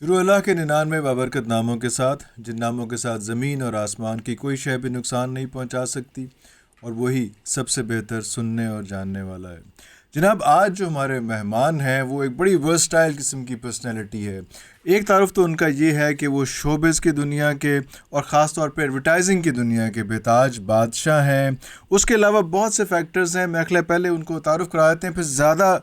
شروع اللہ کے 99 بابرکت ناموں کے ساتھ، جن ناموں کے ساتھ زمین اور آسمان کی کوئی شے بھی نقصان نہیں پہنچا سکتی، اور وہی سب سے بہتر سننے اور جاننے والا ہے۔ جناب، آج جو ہمارے مہمان ہیں وہ ایک بڑی ورسٹائل قسم کی پرسنالٹی ہے۔ ایک تعارف تو ان کا یہ ہے کہ وہ شوبز کی دنیا کے اور خاص طور پہ ایڈورٹائزنگ کی دنیا کے بےتاج بادشاہ ہیں۔ اس کے علاوہ بہت سے فیکٹرز ہیں، میں خیال پہلے ان کو تعارف کرا دیتے ہیں، پھر زیادہ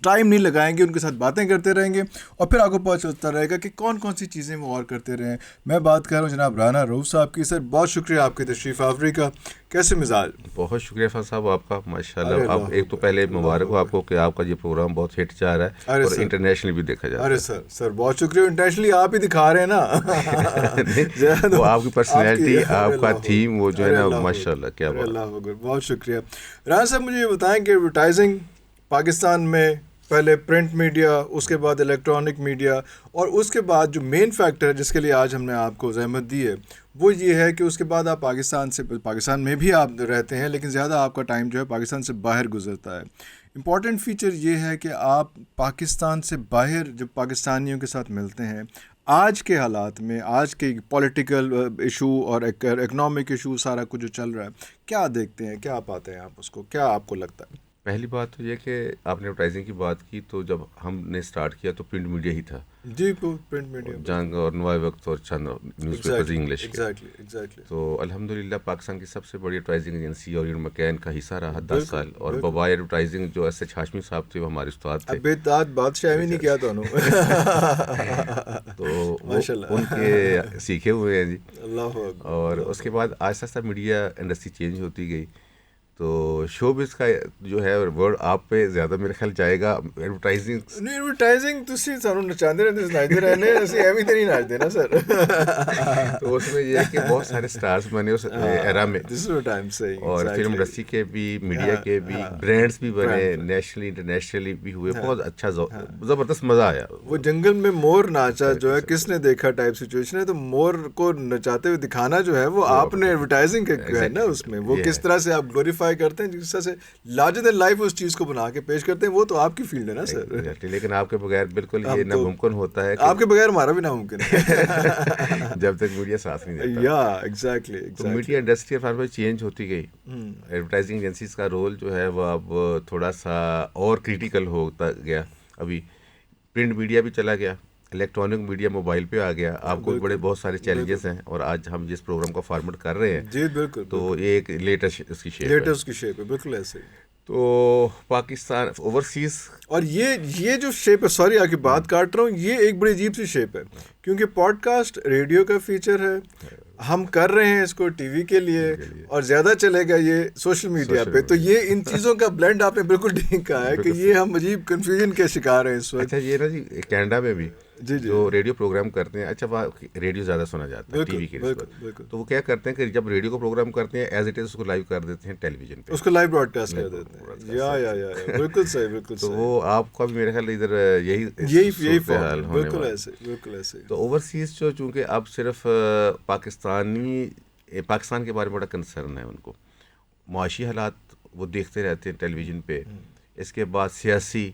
ٹائم نہیں لگائیں گے، ان کے ساتھ باتیں کرتے رہیں گے اور پھر آپ کو پتہ چلتا رہے گا کہ کون کون سی چیزیں وہ اور کرتے رہے ہیں۔ میں بات کر رہا ہوں جناب رانا رؤوف صاحب کی۔ سر بہت شکریہ آپ کی تشریف آوری کا۔ کیسے مزاج؟ بہت شکریہ فاضل صاحب آپ کا، ماشاءاللہ۔ آپ ایک تو پہلے مبارک ہو آپ کو کہ آپ کا یہ پروگرام بہت ہٹ جا رہا ہے اور انٹرنیشنلی بھی دیکھا جاتا ہے۔ ارے سر بہت شکریہ، انٹرنیشنلی آپ ہی دکھا رہے ہیں نا۔ وہ آپ کی پرسنالٹی، آپ کا تھیم، وہ جو ہے نا ماشاءاللہ کیا بات۔ اللہ، بہت شکریہ۔ رانا صاحب مجھے یہ بتائیں کہ ایڈورٹائزنگ پاکستان میں پہلے پرنٹ میڈیا، اس کے بعد الیکٹرانک میڈیا، اور اس کے بعد جو مین فیکٹر ہے جس کے لیے آج ہم نے آپ کو زحمت دی ہے وہ یہ ہے کہ اس کے بعد آپ پاکستان میں بھی آپ رہتے ہیں، لیکن زیادہ آپ کا ٹائم جو ہے پاکستان سے باہر گزرتا ہے۔ امپورٹنٹ فیچر یہ ہے کہ آپ پاکستان سے باہر جب پاکستانیوں کے ساتھ ملتے ہیں، آج کے حالات میں، آج کے پولیٹیکل ایشو اور اکنامک ایشو سارا کچھ جو چل رہا ہے، کیا دیکھتے ہیں، کیا پاتے ہیں آپ اس کو، کیا آپ کو لگتا ہے؟ پہلی بات تو یہ کہ آپ نے ایڈورٹائزنگ کی بات کی، تو جب ہم نے سٹارٹ کیا تو پرنٹ میڈیا ہی تھا جی، پرنٹ میڈیا، جنگ اور نوائے وقت اور چند نیوز پیپرز انگلش کے۔ ایگزیکٹلی۔ تو الحمدللہ پاکستان کی سب سے بڑی ایڈورٹائزنگ ایجنسی اور مکین کا حصہ رہا 10 سال، اور بابائے ایڈورٹائزنگ جو ایس ایچ ہاشمی صاحب تھے وہ ہمارے استاد تھے۔ بادشاہ بھی نہیں کیا تو ان کے سیکھے ہوئے ہیں جی۔ اللہ، اور اس کے بعد آہستہ آہستہ میڈیا انڈسٹری چینج ہوتی گئی، تو شوبز کا جو ہے ورڈ آپ پہ زیادہ میرے خیال جائے گا۔ ایڈورٹائزنگ تسی سانوں نچاندے رہتے، نچاتے رہنے، اسی ایویں تے نہیں نچدے نا سر۔ تو اس میں یہ ہے کہ بہت سارے سٹارز بنے اس ایرا میں، اور فلم انڈسٹری کے بھی، میڈیا کے بھی، برانڈز بھی بنے، نیشنلی انٹرنیشنلی بھی ہوئے۔ بہت اچھا زبردست مزہ آیا۔ وہ جنگل میں مور ناچا جو ہے کس نے دیکھا ٹائپ سچویشن ہے، تو مور کو نچاتے ہوئے دکھانا جو ہے وہ آپ نے ایڈورٹائزنگ ہے نا، اس میں وہ کس طرح سے آپ گلوریفائی کرتے ہیں، جس طرح سے لارجر دین لائف اس چیز کو بنا کے پیش کرتے ہیں، وہ تو آپ کی فیلڈ ہے نا سر۔ لیکن آپ کے بغیر بالکل یہ ناممکن ہوتا ہے، آپ کے بغیر ہمارا بھی ناممکن ہے جب تک میڈیا ساتھ نہیں دیتا۔ یا exactly. Media industry form change ہوتی گئی، ایڈورٹائزنگ ایجنسیز کا رول جو ہے وہ اب تھوڑا سا اور کریٹیکل ہوتا گیا۔ ابھی پرنٹ میڈیا بھی چلا گیا، الیکٹرانک میڈیا موبائل پہ آ گیا، آپ کو بہت سارے چیلنجز ہیں، اور آج ہم جس پروگرام کا فارمیٹ کر رہے ہیں جی بالکل، تو یہ ایک لیٹسٹ اس کی شیپ ہے، بالکل ایسے ہی۔ تو پاکستان اوورسیز، اور یہ جو شیپ ہے، سوری آپ کی بات کاٹ رہا ہوں، یہ ایک بڑی عجیب سی شیپ ہے، کیونکہ پوڈ کاسٹ ریڈیو کا فیچر ہے، ہم کر رہے ہیں اس کو ٹی وی کے لیے، اور زیادہ چلے گا یہ سوشل میڈیا پہ، تو یہ ان چیزوں کا بلینڈ آپ نے بالکل ٹھیک کہا ہے کہ یہ ہم عجیب کنفیوژن کے شکار ہیں اس وقت۔ اچھا یہ نا جی، کینیڈا میں بھی جو ریڈیو پروگرام کرتے ہیں، اچھا وہاں ریڈیو زیادہ سنا جاتا ہے ٹی وی کے نسبت، تو وہ کیا کرتے ہیں کہ جب ریڈیو کو پروگرام کرتے ہیں ایز اٹ از اس کو لائیو کر دیتے ہیں ٹیلی ویژن پہ، اس کو لائیو براڈ کاسٹ کر دیتے ہیں۔ یا بالکل صحیح، بالکل صحیح۔ تو وہ آپ کا بھی میرے خیال ادھر یہی حال ہونے بالکل والا ایسے، بالکل ایسے۔ تو اوورسیز جو چونکہ اب صرف پاکستان کے بارے میں بڑا کنسرن ہے ان کو، معاشی حالات وہ دیکھتے رہتے ہیں ٹیلی ویژن پہ، اس کے بعد سیاسی،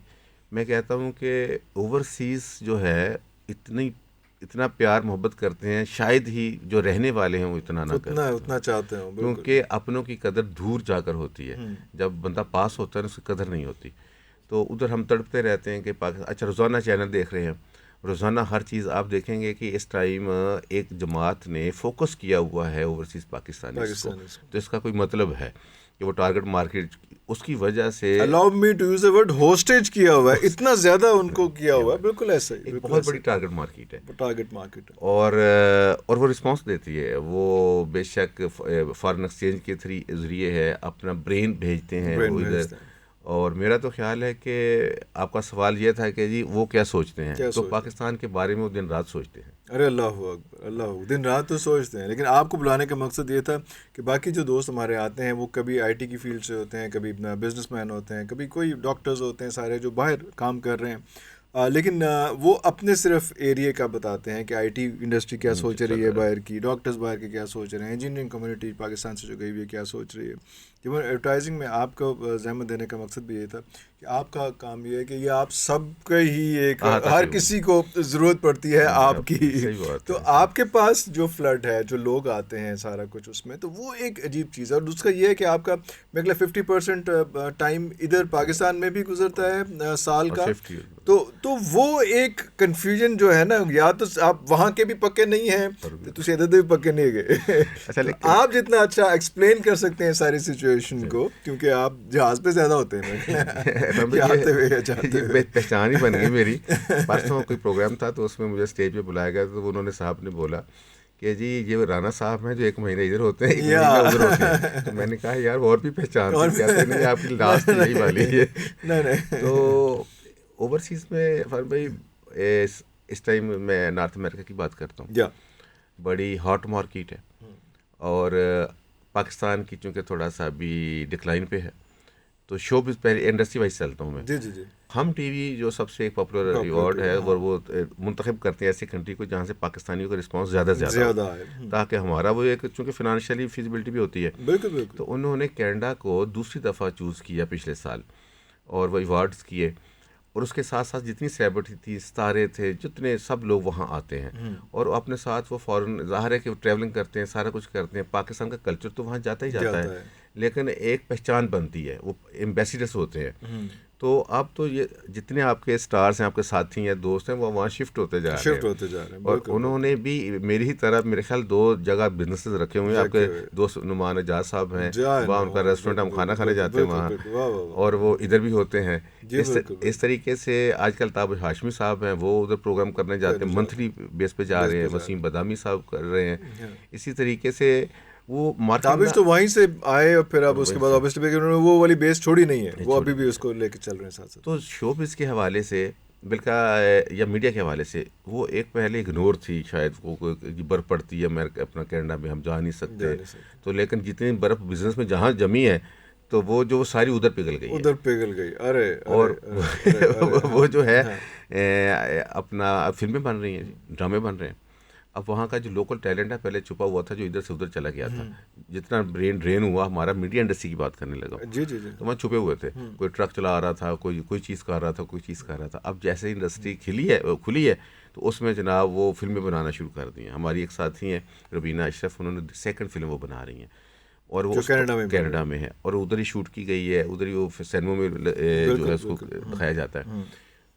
میں کہتا ہوں کہ اوورسیز جو ہے اتنا پیار محبت کرتے ہیں، شاید ہی جو رہنے والے ہیں وہ اتنا نہ کرتے ہیں، اتنا چاہتے ہیں، کیونکہ اپنوں کی قدر دور جا کر ہوتی ہے، جب بندہ پاس ہوتا ہے اس کی قدر نہیں ہوتی۔ تو ادھر ہم تڑپتے رہتے ہیں کہ اچھا روزانہ چینل دیکھ رہے ہیں، روزانہ ہر چیز آپ دیکھیں گے کہ اس ٹائم ایک جماعت نے فوکس کیا ہوا ہے اوورسیز پاکستانی کو، تو اس کا کوئی مطلب ہے کہ وہ ٹارگٹ مارکیٹ اس کی وجہ سے، allow me to use the word hostage کیا ہوا ہے، اتنا زیادہ ان کو کیا ہوا ہے، بالکل ایسا ہی، ایک بہت بڑی ٹارگٹ مارکیٹ ہے، ٹارگٹ مارکیٹ ہے، اور وہ رسپانس دیتی ہے، وہ بے شک فارن ایکسچینج کے ذریعے ہے، اپنا برین بھیجتے ہیں وہ ادھر۔ اور میرا تو خیال ہے کہ آپ کا سوال یہ تھا کہ جی وہ کیا سوچتے ہیں، تو پاکستان کے بارے میں وہ دن رات سوچتے ہیں۔ ارے اللہ اکبر، اللہ، دن رات تو سوچتے ہیں، لیکن آپ کو بلانے کا مقصد یہ تھا کہ باقی جو دوست ہمارے آتے ہیں وہ کبھی آئی ٹی کی فیلڈ سے ہوتے ہیں، کبھی بزنس مین ہوتے ہیں، کبھی کوئی ڈاکٹرز ہوتے ہیں، سارے جو باہر کام کر رہے ہیں، لیکن وہ اپنے صرف ایریے کا بتاتے ہیں کہ آئی ٹی انڈسٹری کیا سوچ رہی ہے باہر کی، ڈاکٹرز باہر کے کیا سوچ رہے ہیں، انجینئرنگ کمیونٹی پاکستان سے جو گئی ہوئی ہے کیا سوچ رہی ہے۔ ایون ایڈورٹائزنگ میں آپ کو زحمت دینے کا مقصد بھی یہ تھا کہ آپ کا کام یہ ہے کہ یہ آپ سب کا ہی ایک ہر کسی کو ضرورت پڑتی ہے آپ کی. تو آپ کے پاس جو فلڈ ہے, جو لوگ آتے ہیں, سارا کچھ اس میں, تو وہ ایک عجیب چیز ہے. اور دوسرا یہ ہے کہ آپ کا میرے خیال 50% ٹائم ادھر پاکستان میں بھی گزرتا ہے سال کا. تو وہ ایک کنفیوژن جو ہے نا, یا تو آپ وہاں کے بھی پکے نہیں ہیں تو ادھر بھی پکے نہیں گئے. آپ جتنا اچھا ایکسپلین کر سکتے ہیں ساری سچویشن کو, کیونکہ آپ جہاز پہ زیادہ ہوتے ہیں, پہچان ہی بن گئی میری. پرسوں کوئی پروگرام تھا تو اس میں مجھے اسٹیج پہ بلایا گیا, تو انہوں نے صاحب نے بولا کہ جی یہ رانا صاحب ہیں جو 1 مہینہ ادھر ہوتے ہیں, 1 مہینہ ادھر ہوتے ہیں. تو میں نے کہا یار اور بھی پہچان کہتے نہیں, آپ کی لاسٹ یہی والی ہے. تو اوورسیز میں فرحان بھائی اس ٹائم میں نارتھ امریکہ کی بات کرتا ہوں, بڑی ہاٹ مارکیٹ ہے, اور پاکستان کی چونکہ تھوڑا سا ابھی ڈکلائن پہ ہے, تو شو بھی پہلے انڈسٹری وائز چلتا ہوں میں. ہم ٹی وی جو سب سے ایک پاپولر ایوارڈ ہے, اور وہ منتخب کرتے ہیں ایسی کنٹری کو جہاں سے پاکستانیوں کا رسپانس زیادہ سے زیادہ ہے, تاکہ ہمارا وہ ایک چونکہ فائنینشیلی فیزیبلٹی بھی ہوتی ہے. تو انہوں نے کینیڈا کو دوسری دفعہ چوز کیا پچھلے سال, اور وہ ایوارڈز کیے, اور اس کے ساتھ ساتھ جتنی سیلیبریٹی تھی, ستارے تھے, جتنے سب لوگ وہاں آتے ہیں, اور اپنے ساتھ وہ فورن ظاہر ہے کہ وہ ٹریولنگ کرتے ہیں, سارا کچھ کرتے ہیں. پاکستان کا کلچر تو وہاں جاتا ہی جاتا ہے, لیکن ایک پہچان بنتی ہے, وہ ایمبیسیڈرس ہوتے ہیں. تو اب تو یہ جتنے آپ کے اسٹارس ہیں, آپ کے ساتھی ہیں, دوست ہیں, وہ وہاں شفٹ ہوتے جا رہے ہیں. اور انہوں نے بھی میری ہی طرح میرے خیال 2 جگہ بزنسز رکھے ہوئے ہیں. آپ کے دوست نعمان اعجاز صاحب ہیں, وہاں ان کا ریسٹورینٹ, ہم کھانا کھانے جاتے ہیں وہاں, اور وہ ادھر بھی ہوتے ہیں. اس طریقے سے آج کل تابش ہاشمی صاحب ہیں, وہ ادھر پروگرام کرنے جاتے ہیں, منتھلی بیس پہ جا رہے ہیں. وسیم بدامی صاحب کر رہے ہیں. اسی طریقے سے وہ تابش تو وہیں سے آئے, اور پھر اب اس کے بعد obviously انہوں نے وہ والی بیس چھوڑی نہیں ہے, وہ ابھی بھی اس کو لے کے چل رہے ہیں ساتھ ساتھ. تو شو بز کے حوالے سے بلکہ یا میڈیا کے حوالے سے وہ ایک پہلے اگنور تھی شاید, وہ برف پڑتی ہے اپنا کینیڈا میں, ہم جا نہیں سکتے. تو لیکن جتنی برف بزنس میں جہاں جمی ہے, تو وہ جو ساری ادھر پگھل گئی. اور وہ جو ہے اپنا فلمیں بن رہی ہیں, ڈرامے بن رہے ہیں. اب وہاں کا جو لوکل ٹیلنٹ ہے پہلے چھپا ہوا تھا, جو ادھر سے ادھر چلا گیا تھا. جتنا برین ڈرین ہوا, ہمارا میڈیا انڈسٹری کی بات کرنے لگا, تو وہاں چھپے ہوئے تھے. کوئی ٹرک چلا رہا تھا, کوئی چیز کر رہا تھا, کوئی چیز کر رہا تھا. اب جیسے انڈسٹری کھلی ہے تو اس میں جناب وہ فلمیں بنانا شروع کر دی ہیں. ہماری ایک ساتھی ہیں ربینہ اشرف, انہوں نے 2nd فلم وہ بنا رہی ہیں, اور وہ کینیڈا میں ہے, اور ادھر ہی شوٹ کی گئی ہے, ادھر ہی وہ سینموں میں جو ہے اس کو دکھایا جاتا ہے.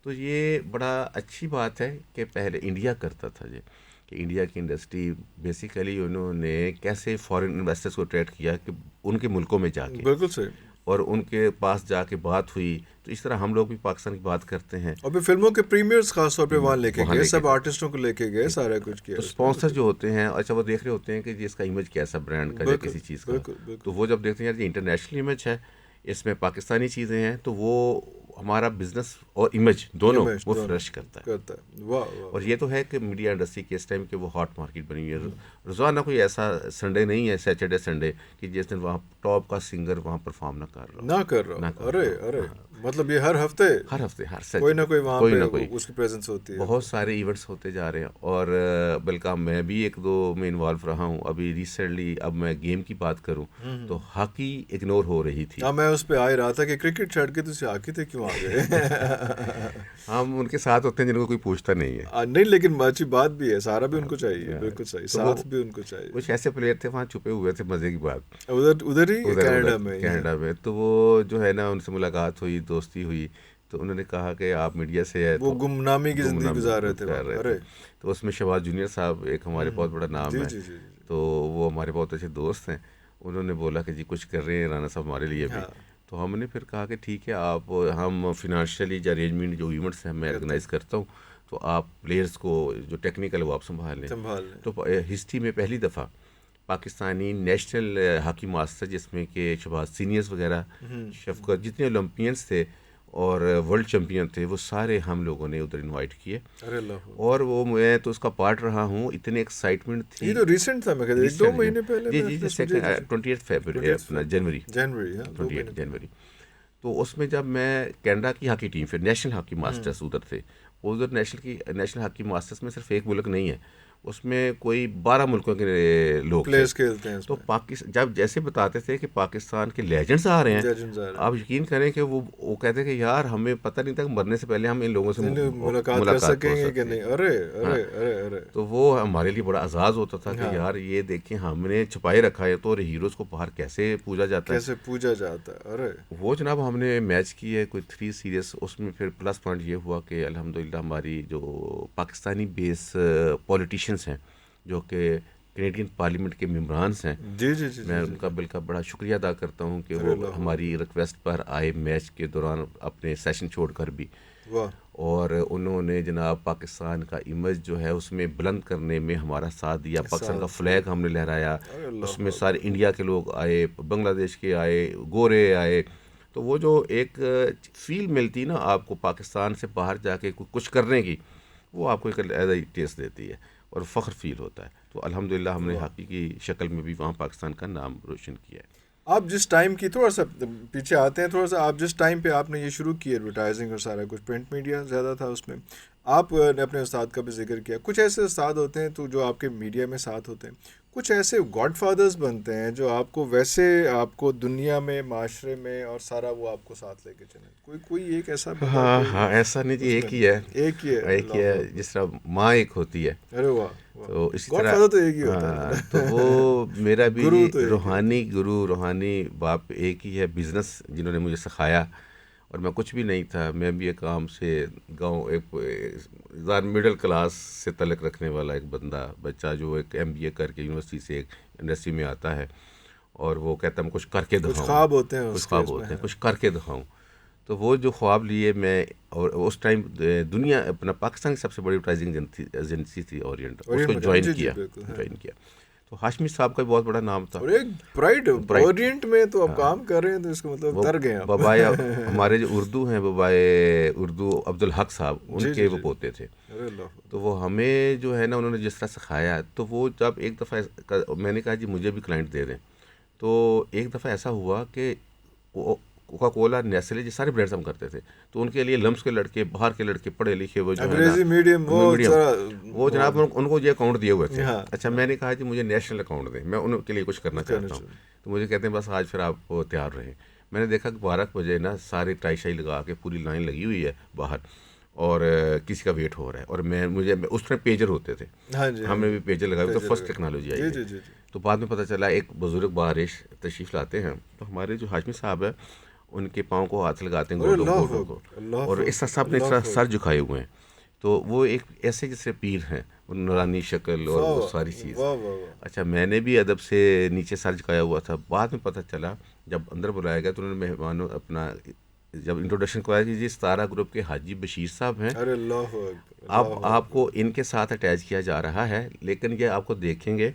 تو یہ بڑا اچھی بات ہے کہ پہلے انڈیا کرتا تھا یہ, کہ انڈیا کی انڈسٹری بیسیکلی انہوں نے کیسے فارن انویسٹرز کو اٹریکٹ کیا کہ ان کے ملکوں میں جا کے, بالکل صحیح, اور ان کے پاس جا کے بات ہوئی. تو اس طرح ہم لوگ بھی پاکستان کی بات کرتے ہیں, اور پھر فلموں کے پریمیئرز خاص طور پہ وہاں لے کے گئے, سب آرٹسٹوں کو لے کے گئے, سارا کچھ کیا. تو اسپانسر جو ہوتے ہیں, اچھا وہ دیکھ رہے ہوتے ہیں کہ جی اس کا امیج کیسا برانڈ کا, کسی چیز کا. تو وہ جب دیکھتے ہیں یار یہ انٹرنیشنل امیج ہے, اس میں پاکستانی چیزیں ہیں, تو وہ ہمارا بزنس اور امیج دونوں وہ فریش کرتا ہے. اور یہ تو ہے کہ میڈیا انڈسٹری کے اس ٹائم کہ وہ ہاٹ مارکیٹ بنی ہوئی ہے. روزانہ کوئی ایسا سنڈے نہیں ہے, سیٹرڈے سنڈے, کہ جس دن وہاں ٹاپ کا سنگر وہاں پرفارم نہ کر رہا. ارے مطلب یہ ہر ہفتے کوئی نہ کوئی وہاں پہ اس کی پریزنس ہوتی ہے. بہت سارے ایونٹس ہوتے جا رہے ہیں, اور بلکہ میں بھی 1-2 میں انوالو رہا ہوں. ابھی ریسنٹلی اب میں گیم کی بات کروں تو ہاکی اگنور ہو رہی تھی. میں اس پہ آ ہی رہا تھا کہ کرکٹ چھڑ کے تجھے ہاکی تھے کیوں آ گئے. ہم ان کے ساتھ ہوتے ہیں جن کو کوئی پوچھتا نہیں ہے. نہیں, لیکن اچھی بات بھی ہے, سارا بھی ان کو چاہیے. بالکل صحیح, ساتھ بھی ان کو چاہیے. کچھ ایسے پلیئر تھے وہاں چھپے ہوئے تھے, مزے کی بات, ادھر ہی کینیڈا میں. تو وہ جو ہے نا, ان سے ملاقات ہوئی, دوستی ہوئی, تو انہوں نے کہا کہ آپ میڈیا سے ہے, وہ گمنامی کی زندگی گزار رہے تھے. تو اس میں شہباز جونیئر صاحب ایک ہمارے بہت بڑا نام ہے, تو وہ ہمارے بہت اچھے دوست ہیں. انہوں نے بولا کہ جی کچھ کر رہے ہیں رانا صاحب ہمارے لیے بھی. تو ہم نے پھر کہا کہ ٹھیک ہے, آپ ہم فائنینشیلی جو ارینجمنٹ جو ایونٹس ہیں میں آرگنائز کرتا ہوں, تو آپ پلیئرس کو جو ٹیکنیکل وہ آپ سنبھال لیں. تو ہسٹری میں پہلی دفعہ پاکستانی نیشنل ہاکی ماسٹر, جس میں کہ شہباز سینئرز وغیرہ, شفقت, جتنے اولمپئنس تھے اور ورلڈ چیمپئن تھے, وہ سارے ہم لوگوں نے ادھر انوائٹ کیے. اور وہ میں تو اس کا پارٹ رہا ہوں. اتنی ایکسائٹمنٹ تھی. یہ تو ریسنٹ تھا, میں کہتا 1-2 مہینے پہلے. جی 28 فیبروری اپنا جنوری. تو اس میں جب میں کینیڈا کی ہاکی ٹیم, پھر نیشنل ہاکی ماسٹرز ادھر تھے. ادھر نیشنل ہاکی ماسٹرز میں صرف ایک ملک نہیں ہے, اس میں کوئی 12 ملکوں کے لوگ پلیئرز کھیلتے ہیں. تو پاکستان جب جیسے بتاتے تھے کہ پاکستان کے لیجنڈز آ رہے ہیں, آپ یقین کریں کہ وہ کہتے ہیں کہ یار ہمیں پتہ نہیں تھا کہ مرنے سے پہلے ہم ان لوگوں سے ملاقات کر سکیں گے کہ نہیں. ارے ارے ارے ارے, تو وہ ہمارے لیے بڑا اعزاز ہوتا تھا کہ یار یہ دیکھیں ہم نے چھپائے رکھا ہے تو ہیروز کو باہر کیسے پوجا جاتا ہے, کیسے پوجا جاتا ہے. ارے وہ جناب ہم نے میچ کی ہے کوئی 3 سیریز. اس میں پھر پلس پوائنٹ یہ ہوا کہ الحمدللہ ہماری جو پاکستانی بیس پولیٹیشینس ہیں جو کہ کینیڈین پارلیمنٹ کے ممبرانس ہیں, جی جی جی, میں ان کا بل کا بڑا شکریہ ادا کرتا ہوں کہ وہ ہماری ریکویسٹ پر آئے میچ کے دوران اپنے سیشن چھوڑ کر بھی, اور انہوں نے جناب پاکستان کا امیج جو ہے اس میں بلند کرنے میں ہمارا ساتھ دیا. پاکستان کا فلیگ ہم نے لہرایا, اس میں سارے انڈیا کے لوگ آئے, بنگلہ دیش کے آئے, گورے آئے. تو وہ جو ایک فیل ملتی نا آپ کو پاکستان سے باہر جا کے کچھ کرنے کی, وہ آپ کو ایک علیحدہ ٹیسٹ دیتی ہے اور فخر فیل ہوتا ہے. تو الحمدللہ ہم نے حقیقی شکل میں بھی وہاں پاکستان کا نام روشن کیا ہے. آپ جس ٹائم کی, تھوڑا سا پیچھے آتے ہیں تھوڑا سا, آپ جس ٹائم پہ آپ نے یہ شروع کی ایڈورٹائزنگ اور سارا کچھ, پرنٹ میڈیا زیادہ تھا اس میں, آپ نے اپنے استاد کا بھی ذکر کیا. کچھ ایسے استاد ہوتے ہیں تو جو آپ کے میڈیا میں ساتھ ہوتے ہیں, کچھ ایسے گاڈ فادرز بنتے ہیں جو آپ کو ویسے آپ کو دنیا میں معاشرے میں اور سارا وہ آپ کو ساتھ لے کے چلیں. کوئی ایک ایسا ہاں ایسا نہیں جی, ایک ہی ہے, ایک ہی ہے جس طرح ماں ایک ہوتی ہے. ارے واہ, تو اسی گاڈ طرح فادر تو ایک ہی ہوتا ہے. تو وہ میرا بھی گرو تو روحانی گرو, روحانی باپ ایک ہی ہے. بزنس جنہوں نے مجھے سکھایا, اور میں کچھ بھی نہیں تھا, میں بھی ایک عام سے گاؤں, ایک مڈل کلاس سے تعلق رکھنے والا ایک بچہ جو ایک MBA کر کے یونیورسٹی سے ایک انڈسٹری میں آتا ہے, اور وہ کہتا ہے میں کچھ کر کے دکھاؤں. خواب ہوتے ہیں کچھ کر کے دکھاؤں. تو وہ جو خواب لیے میں, اور اس ٹائم دنیا اپنا پاکستان کی سب سے بڑی ایڈورٹائزنگ ایجنسی تھی اورینٹ, اس کو جوائن کیا. تو ہاشمی صاحب کا بہت بڑا نام تھا, اور ایک پرائڈ اورینٹ میں. تو اب کام کر رہے ہیں تو اس کا مطلب تر گئے. بابائے ہمارے جو اردو ہیں, بابائے اردو عبدالحق صاحب, ان کے وہ پوتے تھے. تو وہ ہمیں جو ہے نا انہوں نے جس طرح سکھایا, تو وہ جب ایک دفعہ میں نے کہا جی مجھے بھی کلائنٹ دے دیں, تو ایک دفعہ ایسا ہوا کہ کوکا کولا, نیسلے, یہ سارے برانڈس ہم کرتے تھے. تو ان کے لیے لمس کے لڑکے, باہر کے لڑکے پڑھے لکھے, وہ جو ہے میڈیم, وہ جناب ان کو یہ اکاؤنٹ دیے ہوئے تھے. اچھا میں نے کہا کہ مجھے نیشنل اکاؤنٹ دیں, میں ان کے لیے کچھ کرنا چاہتا ہوں. تو مجھے کہتے ہیں بس آج پھر آپ تیار رہیں. میں نے دیکھا کہ 12 بجے نا سارے ٹائی شائی لگا کے پوری لائن لگی ہوئی ہے باہر, اور کسی کا ویٹ ہو رہا ہے. اور مجھے اس میں پیجر ہوتے تھے, ہم نے بھی پیجر لگائے, تو فرسٹ ٹیکنالوجی آئی ہے. تو بعد میں پتہ چلا ایک بزرگ بارش تشریف لاتے ہیں, تو ہمارے جو ہاشمی صاحب ہے ان کے پاؤں کو ہاتھ لگاتے ہیں گوڈوں کو, اور اس طرح سب نے اس طرح سر جھکائے ہوئے ہیں. تو وہ ایک ایسے جیسے پیر ہیں, نورانی شکل اور وہ ساری چیز. اچھا میں نے بھی ادب سے نیچے سر جھکایا ہوا تھا. بعد میں پتہ چلا جب اندر بلایا گیا تو انہوں نے مہمانوں اپنا جب انٹروڈکشن کرایا کہ جی ستارہ گروپ کے حاجی بشیر صاحب ہیں, اب آپ کو ان کے ساتھ اٹیچ کیا جا رہا ہے, لیکن یہ آپ کو دیکھیں گے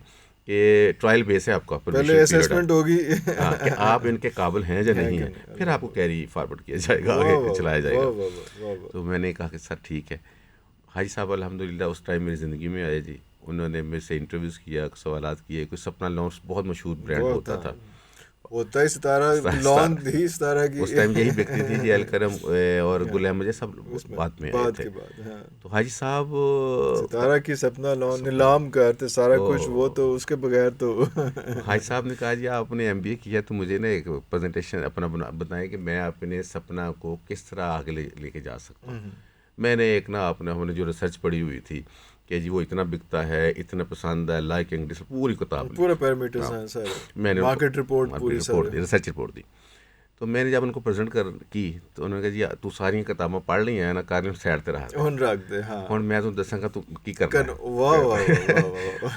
کہ ٹرائل بیس ہے آپ کا, پہلے اسسمنٹ ہوگی کہ آپ ان کے قابل ہیں یا نہیں ہیں, پھر آپ کو کیری فارورڈ کیا جائے گا, آگے چلایا جائے گا. تو میں نے کہا کہ سر ٹھیک ہے. حاجی صاحب الحمدللہ اس ٹائم میری زندگی میں آئے جی, انہوں نے میرے سے انٹرویوز کیا, سوالات کیے. کوئی سپنا لانچ بہت مشہور برانڈ ہوتا تھا, ہوتا ہے ستارہ لان ہی, ستارہ کی اس ٹائم یہی بکتی تھی جی, الکرم اور گل احمد سب بعد میں آئے تھے. تو حاجی صاحب ستارہ کی سپنا لان نیلام کرتے سارا کچھ, وہ تو اس کے بغیر تو. حاجی صاحب نے کہا جی آپ نے MBA کیا تو مجھے نا ایک پریزنٹیشن اپنا بتائیں کہ میں اپنے سپنا کو کس طرح آگے لے کے جا سکتا ہوں. میں نے ایک نا ہم نے جو ریسرچ پڑھی ہوئی تھی کہ جی وہ اتنا بکتا ہے, اتنا پسند ہے, لائکنگ, پوری کتاب, پورے پیرامیٹرز ہیں سارے, میں نے مارکیٹ رپورٹ پوری ریسرچ رپورٹ دی. تو میں نے جب ان کو پریزنٹ کی تو انہوں نے کہا جی تو ساری کتابیں پڑھ لی ہیں نا, کارن سیڈ تے رہا ہوں میں تو دساں گا تو کی کرنا ہے.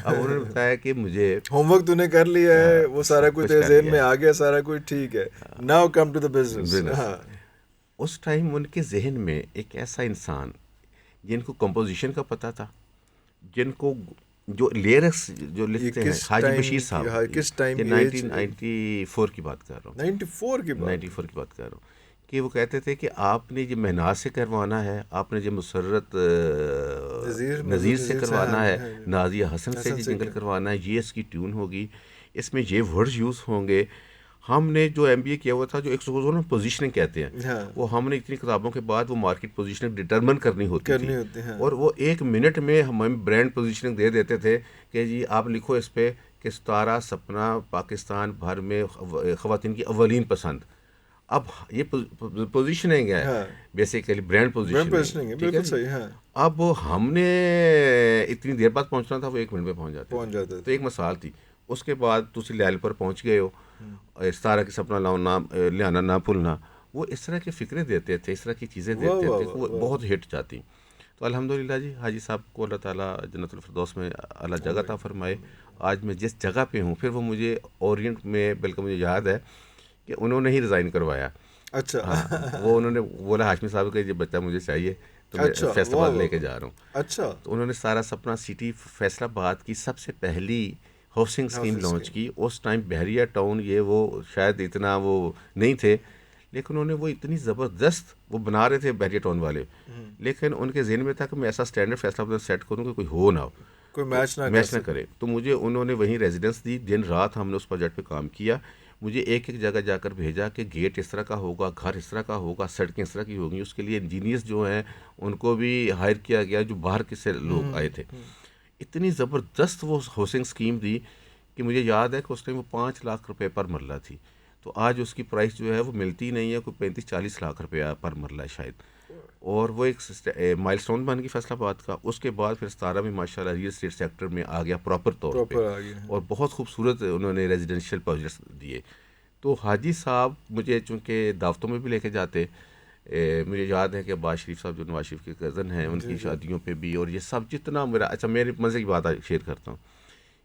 اب انہوں نے بتایا کہ مجھے ہوم ورک تو نے کر لیا ہے, وہ سارا کچھ ذہن میں آ گیا, سارا کچھ ٹھیک ہے, now come to the business. اس ٹائم ان کے ذہن میں ایک ایسا انسان جن کو کمپوزیشن کا پتہ تھا, جن کو جو لیرکس جو لکھتے ہیں, حاجی بشیر صاحب, کس ٹائم 1994 کی بات کر رہا ہوں, 94 کی بات کر رہا ہوں, کہ وہ کہتے تھے کہ آپ نے جو محنات سے کروانا ہے, آپ نے جو مسرت نذیر سے کروانا ہے, نازیہ حسن سے جو جنگل کروانا ہے, یہ اس کی ٹیون ہوگی, اس میں یہ ورڈز یوز ہوں گے, ہم نے جو ایم بی اے کیا ہوا تھا، جو ایک پوزیشننگ کہتے ہیں، ہاں وہ ہم نے اتنی کتابوں کے بعد وہ مارکیٹ پوزیشننگ ڈٹرمن کرنی ہوتی تھی، ہاں اور وہ 1 منٹ میں ہمیں برانڈ پوزیشننگ دے دیتے تھے کہ جی آپ لکھو اس پہ کہ ستارہ سپنا پاکستان بھر میں خواتین کی اولین پسند. اب یہ پوزیشننگ ہے ہاں بیسیکلی برانڈ برانڈ پوزیشننگ ہے، پوزیشننگ، ٹھیک ہے بالکل جی. صحیح. ہاں اب ہم نے اتنی دیر بعد پہنچنا تھا، وہ 1 منٹ میں پہنچ جاتے پہنچ تھے. جاتے تو تھے. ایک مثال تھی. اس کے بعد تسی لیل پر پہنچ گئے ہو، ستارہ کی سپنا لیانا نہ بھولنا، وہ اس طرح کی فکریں دیتے تھے، اس طرح کی چیزیں واہ دیتے واہ تھے، واہ وہ واہ. بہت ہٹ جاتی. تو الحمدللہ جی، حاجی صاحب کو اللہ تعالیٰ جنت الفردوس میں اللہ جگہ عطا فرمائے. آج میں جس جگہ پہ ہوں، پھر وہ مجھے اورینٹ میں، بلکہ مجھے یاد ہے کہ انہوں نے ہی ریزائن کروایا. اچھا ہاں، وہ انہوں نے بولا ہاشمی صاحب کہ یہ بچہ مجھے چاہیے، تو میں اچھا فیصل واہ آباد لے واہ کے واہ. جا رہا ہوں. اچھا تو انہوں نے سارا سپنا سٹی فیصل آباد کی سب سے پہلی ہاؤسنگ اسکیم لانچ کی. اس ٹائم بحریہ ٹاؤن یہ وہ شاید اتنا وہ نہیں تھے، لیکن انہوں نے وہ اتنی زبردست وہ بنا رہے تھے بحریہ ٹاؤن والے، لیکن ان کے ذہن میں تھا کہ میں ایسا اسٹینڈرڈ فیصلہ آباد سیٹ کروں کہ کوئی ہو نہ ہو، کوئی میچ نہ میچ نہ کرے. تو مجھے انہوں نے وہیں ریزیڈنس دی، دن رات ہم نے اس پروجیکٹ پہ کام کیا. مجھے ایک ایک جگہ جا کر بھیجا کہ گیٹ اس طرح کا ہوگا، گھر اس طرح کا ہوگا، سڑکیں اس طرح کی ہوگی. اس کے لیے انجینئرز جو ہیں ان کو بھی ہائر کیا گیا، جو باہر کے سے لوگ آئے تھے. اتنی زبردست وہ ہاؤسنگ اسکیم تھی کہ مجھے یاد ہے کہ اس ٹائم وہ 5 لاکھ روپے پر مرلہ تھی. تو آج اس کی پرائس جو ہے وہ ملتی نہیں ہے، کوئی 35-40 لاکھ روپے پر مرلہ ہے شاید. اور وہ ایک مائل سٹون بن گئی فیصل آباد کا. اس کے بعد پھر ستارہ میں ماشاء اللہ ریئل اسٹیٹ سیکٹر میں آ گیا پراپر طور پہ، پراپر آ گیا. اور بہت خوبصورت انہوں نے ریزیڈینشیل پروجیکٹس دیے. تو حاجی صاحب مجھے چونکہ دعوتوں میں بھی لے کے جاتے، مجھے یاد ہے کہ عباس شریف صاحب جو نواز شریف کے کزن ہیں، ان کی شادیوں پہ بھی، اور یہ سب جتنا میرا، اچھا میرے مزے کی بات شیئر کرتا ہوں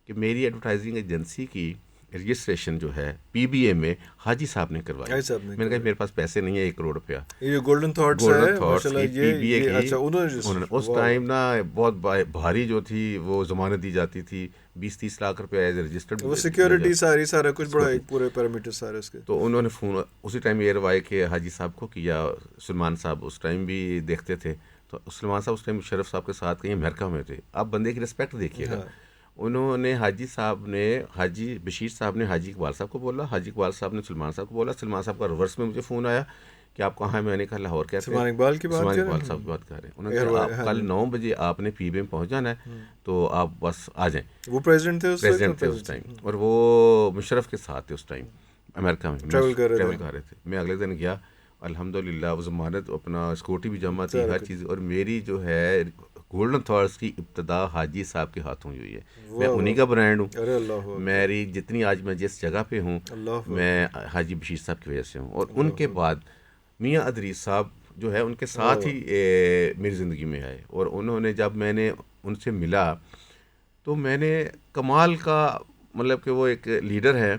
کہ میری ایڈورٹائزنگ ایجنسی کی رجسٹریشن جو ہے پی بی اے میں حاجی صاحب نے کروائی. حاجی صاحب نے میں نے کہا میرے پاس پیسے نہیں ہیں 1 کروڑ روپیہ. یہ گولڈن تھاٹس گولڈن ہے تھاٹس ماشاءاللہ. کی پی بی اے کی، اچھا انہوں انہوں نے اس ٹائم نا بہت بھاری جو تھی وہ ضمانت دی جاتی تھی، 20-30 لاکھ روپے ایز اے رجسٹرڈ، وہ سیکیورٹی سارا کچھ بڑا ایک پورے پیرامیٹر سارے اس کے. تو انہوں نے فون اسی ٹائم ایئر وائے کے حاجی صاحب کو کیا. سلمان صاحب اس ٹائم بھی دیکھتے تھے، تو سلمان صاحب اس ٹائم شرف صاحب کے ساتھ کہیں امریکہ میں تھے. آپ بندے کی رسپیکٹ دیکھیے گا. انہوں نے حاجی صاحب نے، حاجی بشیر صاحب نے حاجی اقبال صاحب کو بولا، حاجی اقبال صاحب نے سلمان صاحب کو بولا. سلمان صاحب کا ریورس میں مجھے فون آیا کہ آپ کہاں ہیں؟ میں نے کہا لاہور. کہتے ہیں سلمان اقبال کی بات سلمان کر رہے اقبال ہیں. صاحب کی بات کر رہے ہیں. انہوں نے کہا آپ کل 9 بجے آپ نے پی بی میں پہنچ جانا ہے، تو آپ بس آ جائیں. وہ پریزیڈنٹ تھے اس ٹائم، اور وہ مشرف کے ساتھ تھے اس ٹائم امریکہ میں ٹریول کر رہے تھے. میں اگلے دن گیا، الحمدللہ وہ ضمانت اپنا سیکورٹی بھی جمع تھی، ہر چیز. اور میری جو ہے گولڈن تھاٹس کی ابتدا حاجی صاحب کے ہاتھوں ہی ہوئی ہے. میں انہی کا برانڈ ہوں. میری جتنی آج میں جس جگہ پہ ہوں، میں حاجی بشیر صاحب کی وجہ سے ہوں. اور ان کے بعد میاں ادریس صاحب جو ہے ان کے ساتھ ہی میری زندگی میں آئے. اور انہوں نے، جب میں نے ان سے ملا تو میں نے کمال کا، مطلب کہ وہ ایک لیڈر ہے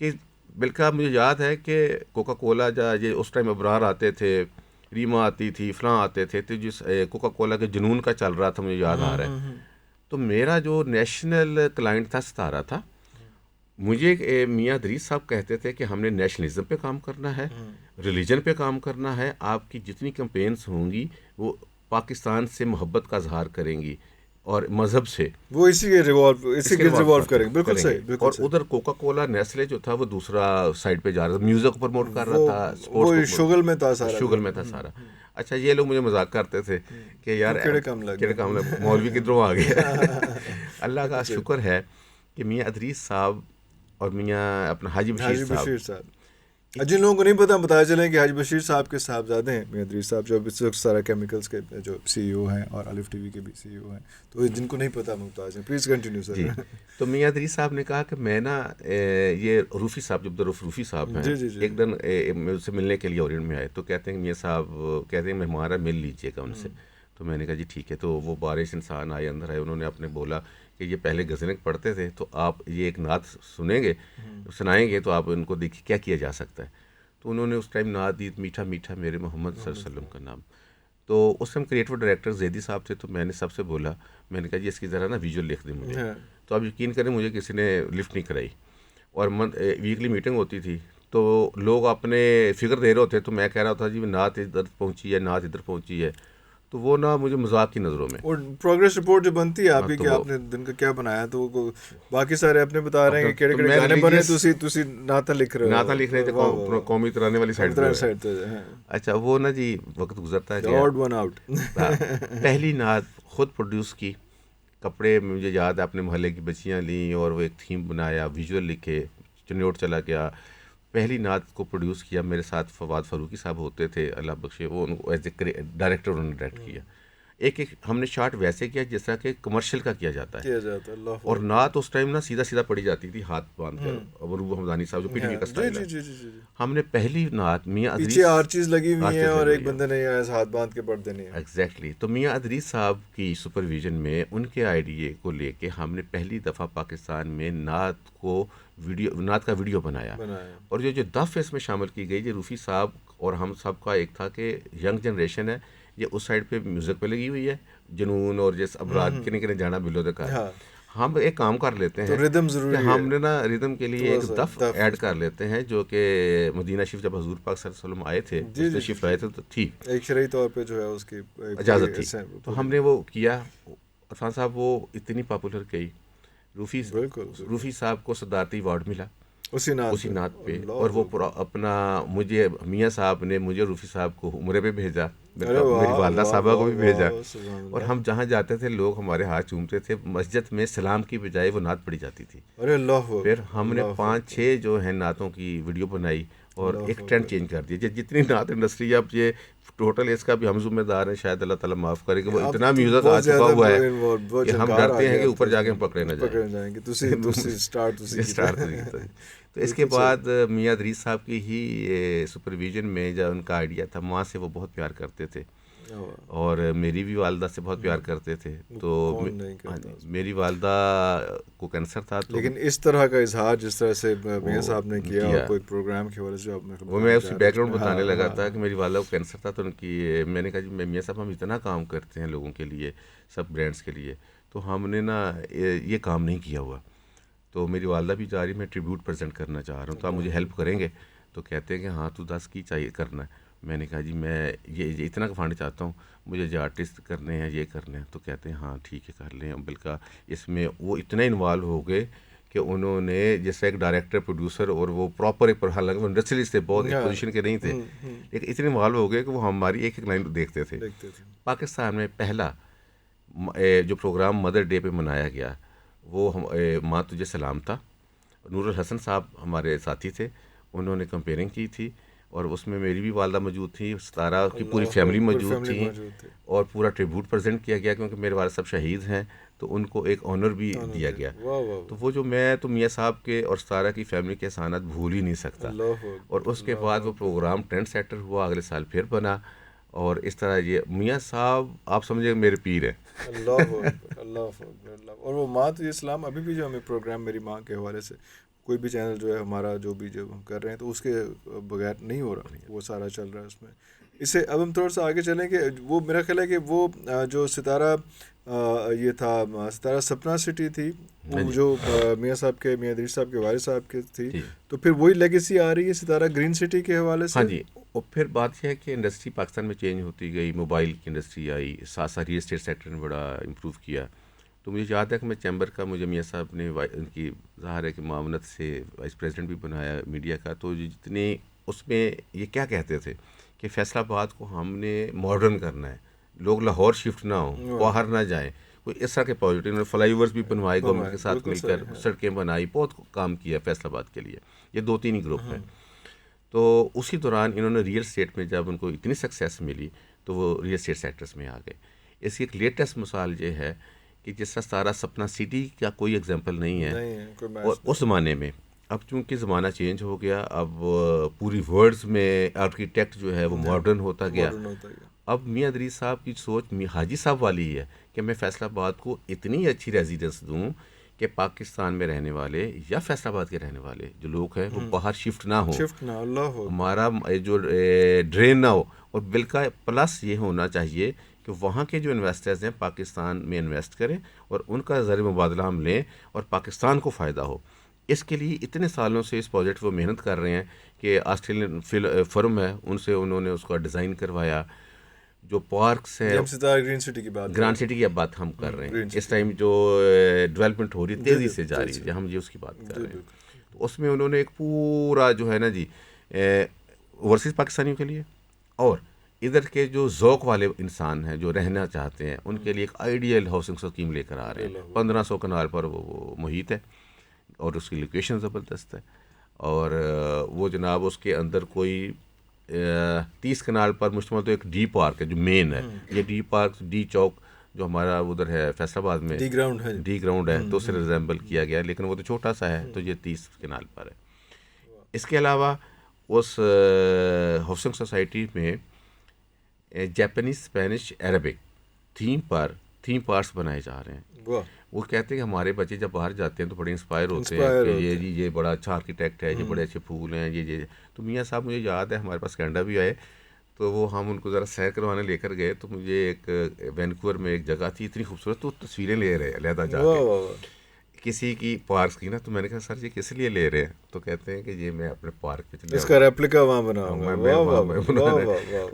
کہ بلکہ مجھے یاد ہے کہ کوکا کولا یہ اس ٹائم ابرار آتے تھے، ریما آتی تھی، فلاں آتے تھے، تو جس کوکا کولا کے جنون کا چل رہا تھا، مجھے یاد آ رہا ہے. تو میرا جو نیشنل کلائنٹ تھا ستارہ تھا. مجھے میاں ادریس صاحب کہتے تھے کہ ہم نے نیشنلزم پہ کام کرنا ہے، ریلیجن پہ کام کرنا ہے. آپ کی جتنی کمپینس ہوں گی وہ پاکستان سے محبت کا اظہار کریں گی اور مذہب سے، وہ اسی کے ریوالو کریں گے. بالکل صحیح. اور ادھر کوکا کولا نیسلے جو تھا وہ دوسرا سائڈ پہ جا رہا تھا، میوزک کو پروموٹ کر رہا تھا، اسپورٹس شغل میں تھا سارا. اچھا یہ لوگ مجھے مذاق کرتے تھے کہ یار کیڑے کام مولوی کدھروں آ گیا. اللہ کا شکر ہے کہ میاں ادریس صاحب اور میاں اپنا حاجی بشیر صاحب، جن لوگوں کو نہیں پتا بتایا چلیں کہ حاجی بشیر صاحب کے صاحبزادے ہیں میاں ادریس صاحب، جو اس وقت سارا کیمیکلز کے جو سی ای او ہیں اور الف ٹی وی کے بھی سی ای او ہیں. تو جن کو نہیں پتا ممتاز ہیں، پلیز کنٹینیو سر. جی. تو میاں ادریس صاحب نے کہا کہ میں نا، یہ روفی صاحب جو عبدالرؤف روفی صاحب ہیں، ایک دن مجھ سے ملنے کے لیے اورینٹ میں آئے. تو کہتے ہیں کہ میاں صاحب کہتے ہیں مہمان مل لیجیے گا ان سے. تو میں نے کہا جی ٹھیک ہے. تو وہ بارش انسان آئے، اندر آئے. انہوں نے اپنے بولا کہ یہ پہلے غزلیں پڑھتے تھے، تو آپ یہ ایک نعت سنیں گے، سنائیں گے، تو آپ ان کو دیکھیے کیا کیا جا سکتا ہے. تو انہوں نے اس ٹائم نعت دی، میٹھا میٹھا میرے محمد صلی اللہ علیہ وسلم کا نام. تو اس ٹائم کریٹو ڈائریکٹر زیدی صاحب تھے. تو میں نے سب سے بولا، میں نے کہا جی اس کی ذرا نا ویژول لکھ دیں مجھے. تو آپ یقین کریں مجھے کسی نے لفٹ نہیں کرائی. اور ویکلی میٹنگ ہوتی تھی، تو لوگ اپنے فگر دے رہے ہوتے، تو میں کہہ رہا تھا جی نعت ادھر پہنچی ہے، نعت ادھر پہنچی ہے. تو وہ نا مجھے مذاق کی نظروں میں. اور پروگریس رپورٹ جو بنتی ہے آپ کی کہ آپ نے دن کا کیا بنایا, تو باقی سارے اپنے بتا رہے ہیں کہ کیڑے گانے بنے, تسی نعتاں لکھ رہے ہو, نعتاں لکھ رہے تھے قومی ترانے والی سائڈ پہ. اچھا وہ نا جی وقت گزرتا گیا. پہلی نعت خود پروڈیوس کی, کپڑے مجھے یاد ہے اپنے محلے کی بچیاں لیں اور وہ ایک تھیم بنایا, ویژول لکھے, چنوٹ چلا گیا. پہلی نعت کو پروڈیوس کیا میرے ساتھ فواد فاروقی صاحب ہوتے تھے اللہ بخشے, وہ ان کو ایز اے ڈائریکٹر انہوں نے ڈائریکٹ کیا. ایک ہم نے شارٹ ویسے کیا جس طرح کہ کمرشل کا کیا جاتا ہے, اور نعت اس ٹائم نا سیدھا سیدھا پڑھی جاتی تھی ہاتھ باندھ کر. ابو حمدانی صاحب جو پی ٹی وی کا اسٹائل ہے, ہم نے پہلی نعت میاں ادریس, پیچھے آرچیز لگی ہوئی ہیں اور ایک بندے نے ہاتھ باندھ کے پڑھ دینی ہے. ایگزیکٹلی. تو میاں ادریس صاحب کی سپرویژن میں ان کے آئیڈیے کو لے کے ہم نے پہلی دفعہ پاکستان میں نعت کا ویڈیو بنایا. اور جو دف اس میں شامل کی گئی, یہ روفی صاحب اور ہم سب کا ایک تھا کہ ینگ جنریشن ہے, یہ اس سائڈ پہ میوزک پہ لگی ہوئی ہے, جنون اور جیسے ابراد کنے جانا بلو تک. ہم ایک کام کر لیتے ہیں کہ ہم نے نا ردم کے لیے ایک دف ایڈ کر لیتے ہیں, جو کہ مدینہ شریف جب حضور پاک صلی اللہ علیہ وسلم آئے تھے تشریف لائے تھے تو تھی ایک شرعی طور پہ جو ہے اس کی اجازت تھی. تو ہم نے وہ کیا. عرفان صاحب وہ اتنی پاپولر گئی, روفی صاحب کو صدارتی ایوارڈ ملا اسی نعت پہ. اور وہ اپنا مجھے میاں صاحب نے مجھے روفی صاحب کو عمرے پہ بھیجا, میری والدہ صاحبہ کو بھی بھیجا, اور ہم جہاں جاتے تھے لوگ ہمارے ہاتھ چومتے تھے. مسجد میں سلام کی بجائے وہ نعت پڑھی جاتی تھی. پھر ہم نے 5-6 جو ہیں نعتوں کی ویڈیو بنائی اور ایک ٹرینڈ چینج کر دیا. جتنی نعت انڈسٹری اب یہ ٹوٹل اس کا بھی ہم ذمہ دار ہیں, شاید اللہ تعالیٰ معاف کرے کہ وہ اتنا میوزک آ چکا ہوا ہے کہ ہم ڈرتے ہیں کہ اوپر جا کے ہم پکڑے نہ جائیں. تو اس کے بعد میاں ادریس صاحب کی ہی سپرویژن میں جب ان کا آئیڈیا تھا, ماں سے وہ بہت پیار کرتے تھے اور میری بھی والدہ سے بہت پیار کرتے تھے. تو میری والدہ کو کینسر تھا, لیکن اس طرح کا اظہار جس طرح سے میاں صاحب نے کیا کوئی پروگرام کی وجہ سے, وہ میں اسی بیک گراؤنڈ بتانے لگا تھا کہ میری والدہ کو کینسر تھا. تو ان کی میں نے کہا جی میاں صاحب ہم اتنا کام کرتے ہیں لوگوں کے لیے, سب برانڈس کے لیے, تو ہم نے نا یہ کام نہیں کیا ہوا. تو میری والدہ بھی جا رہی, میں ٹریبیوٹ پریزنٹ کرنا چاہ رہا ہوں, تو آپ مجھے ہیلپ کریں گے؟ تو کہتے ہیں کہ ہاں تو 10 کی چاہیے کرنا ہے. میں نے کہا جی میں یہ اتنا فنڈ چاہتا ہوں, مجھے جو آرٹسٹ کرنے ہیں یہ کرنے ہیں. تو کہتے ہیں ہاں ٹھیک ہے کر لیں. بلکہ اس میں وہ اتنا انوالو ہو گئے کہ انہوں نے جیسے ایک ڈائریکٹر پروڈیوسر, اور وہ پراپر ایک حالانکہ وہ انڈسٹریلسٹ تھے, بہت ایک پوزیشن کے نہیں تھے, لیکن اتنے انوالو ہو گئے کہ وہ ہماری ایک ایک لائن دیکھتے تھے. پاکستان میں پہلا جو پروگرام مدر ڈے پہ منایا گیا وہ ماں تجھے سلام تھا. نور الحسن صاحب ہمارے ساتھی تھے, انہوں نے کمپیئرنگ کی تھی, اور اس میں میری بھی والدہ موجود تھی, ستارہ کی پوری فیملی موجود تھی, اور پورا ٹریبیوٹ پریزنٹ کیا گیا کیونکہ میرے والد صاحب شہید ہیں, تو ان کو ایک آنر بھی دیا گیا. تو وہ جو میں تو میاں صاحب کے اور ستارہ کی فیملی کے احسانات بھول ہی نہیں سکتا. اور اس کے بعد وہ پروگرام ٹرینڈ سیٹر ہوا, اگلے سال پھر بنا, اور اس طرح یہ میاں صاحب آپ سمجھے میرے پیر ہیں. اللہ. اور وہ ماں تو اسلام ابھی بھی جو ہمیں پروگرام میری ماں کے حوالے سے کوئی بھی چینل جو ہے ہمارا جو بھی جو ہم کر رہے ہیں تو اس کے بغیر نہیں ہو رہا, وہ سارا چل رہا ہے اس میں. اس سے اب ہم تھوڑا سا آگے چلیں کہ وہ میرا خیال ہے کہ وہ جو ستارہ یہ تھا, ستارہ سپنا سٹی تھی, وہ جو میاں صاحب کے میاں ادریس صاحب کے والد صاحب کے تھی, تو پھر وہی لیگیسی آ رہی ہے ستارہ گرین سٹی کے حوالے سے. ہاں جی. اور پھر بات یہ ہے کہ انڈسٹری پاکستان میں چینج ہوتی گئی, موبائل کی انڈسٹری آئی, ساتھ ساتھ ریئل اسٹیٹ سیکٹر نے بڑا امپروو کیا. تو مجھے یاد ہے کہ میں چیمبر کا, مجھے میاں صاحب نے ان کی ظاہر ہے کہ معاونت سے وائس پریزیڈنٹ بھی بنایا میڈیا کا. تو جتنے اس میں یہ کیا کہتے تھے کہ فیصل آباد کو ہم نے ماڈرن کرنا ہے, لوگ لاہور شفٹ نہ ہوں, باہر نہ جائیں, کوئی اس طرح کے پازیٹیو. انہوں نے فلائی اوورس بھی بنوائے گورنمنٹ کے ساتھ مل کر, سڑکیں بنائی, بہت کام کیا فیصل آباد کے لیے. یہ 2-3 ہی گروپ ہیں. تو اسی دوران انہوں نے ریئل اسٹیٹ میں جب ان کو اتنی سکسیس ملی تو وہ ریئل اسٹیٹ سیکٹرز میں آ گئے. اس کی ایک لیٹسٹ مثال یہ ہے کہ جس طرح ستارہ سپنا سٹی کا کوئی ایگزامپل نہیں ہے, اور اس زمانے میں اب چونکہ زمانہ چینج ہو گیا, اب پوری ورلڈز میں آرکیٹیکٹ جو ہے وہ ماڈرن ہوتا گیا. اب میاں ادریس صاحب کی سوچ حاجی صاحب والی ہے کہ میں فیصل آباد کو اتنی اچھی ریزیڈنس دوں کہ پاکستان میں رہنے والے یا فیصل آباد کے رہنے والے جو لوگ ہیں وہ باہر شفٹ نہ ہوں, ہمارا جو ڈرین نہ ہو. اور بلکہ پلس یہ ہونا چاہیے کہ وہاں کے جو انویسٹرز ہیں پاکستان میں انویسٹ کریں, اور ان کا زر مبادلہ ہم لیں, اور پاکستان کو فائدہ ہو. اس کے لیے اتنے سالوں سے اس پروجیکٹ وہ محنت کر رہے ہیں کہ آسٹریلین فرم ہے, ان سے انہوں نے اس کا ڈیزائن کروایا. جو پارکس ہیں، گرین سٹی کی بات، گرانڈ سٹی کی اب بات ہم کر رہے ہیں، اس ٹائم جو ڈیولپمنٹ ہو رہی ہے تیزی سے جا رہی ہے، ہم اس کی بات کر رہے ہیں. تو اس میں انہوں نے ایک پورا جو ہے نا جی اوورسیز پاکستانیوں کے لیے اور ادھر کے جو ذوق والے انسان ہیں جو رہنا چاہتے ہیں ان کے لیے ایک آئیڈیل ہاؤسنگ اسکیم لے کر آ رہے ہیں. 1500 کنال پر وہ محیط ہے اور اس کی لوکیشن زبردست ہے، اور وہ جناب اس کے اندر کوئی 30 کنال پر مشتمل تو ایک ڈی پارک ہے جو مین ہے. یہ ڈی پارک ڈی چوک جو ہمارا ادھر ہے فیصل آباد میں ڈی گراؤنڈ ہے تو اسے ریزیمبل کیا گیا، لیکن وہ تو چھوٹا سا ہے، تو یہ 30 کنال پر ہے. اس کے علاوہ اس ہاؤسنگ سوسائٹی میں Japanese, Spanish, Arabic theme parks بنائے جا رہے ہیں. وہ کہتے ہیں کہ ہمارے بچے جب باہر جاتے ہیں تو بڑے انسپائر ہوتے ہیں کہ یہ بڑا اچھا آرکیٹیکٹ ہے، یہ بڑے اچھے پھول ہیں، یہ تو میاں صاحب مجھے یاد ہے ہمارے پاس کینیڈا بھی آئے تو وہ ہم ان کو ذرا سیر کروانے لے کر گئے، تو مجھے ایک وینکوور میں ایک جگہ تھی اتنی خوبصورت، تو تصویریں لے رہے علیحدہ جا کے کسی کی پارکس کی نا. تو میں نے کہا سر یہ کس لیے لے رہے ہیں؟ تو کہتے ہیں کہ یہ میں اپنے پارک پہ اس کا ریپلیکا وہاں بناؤں گا.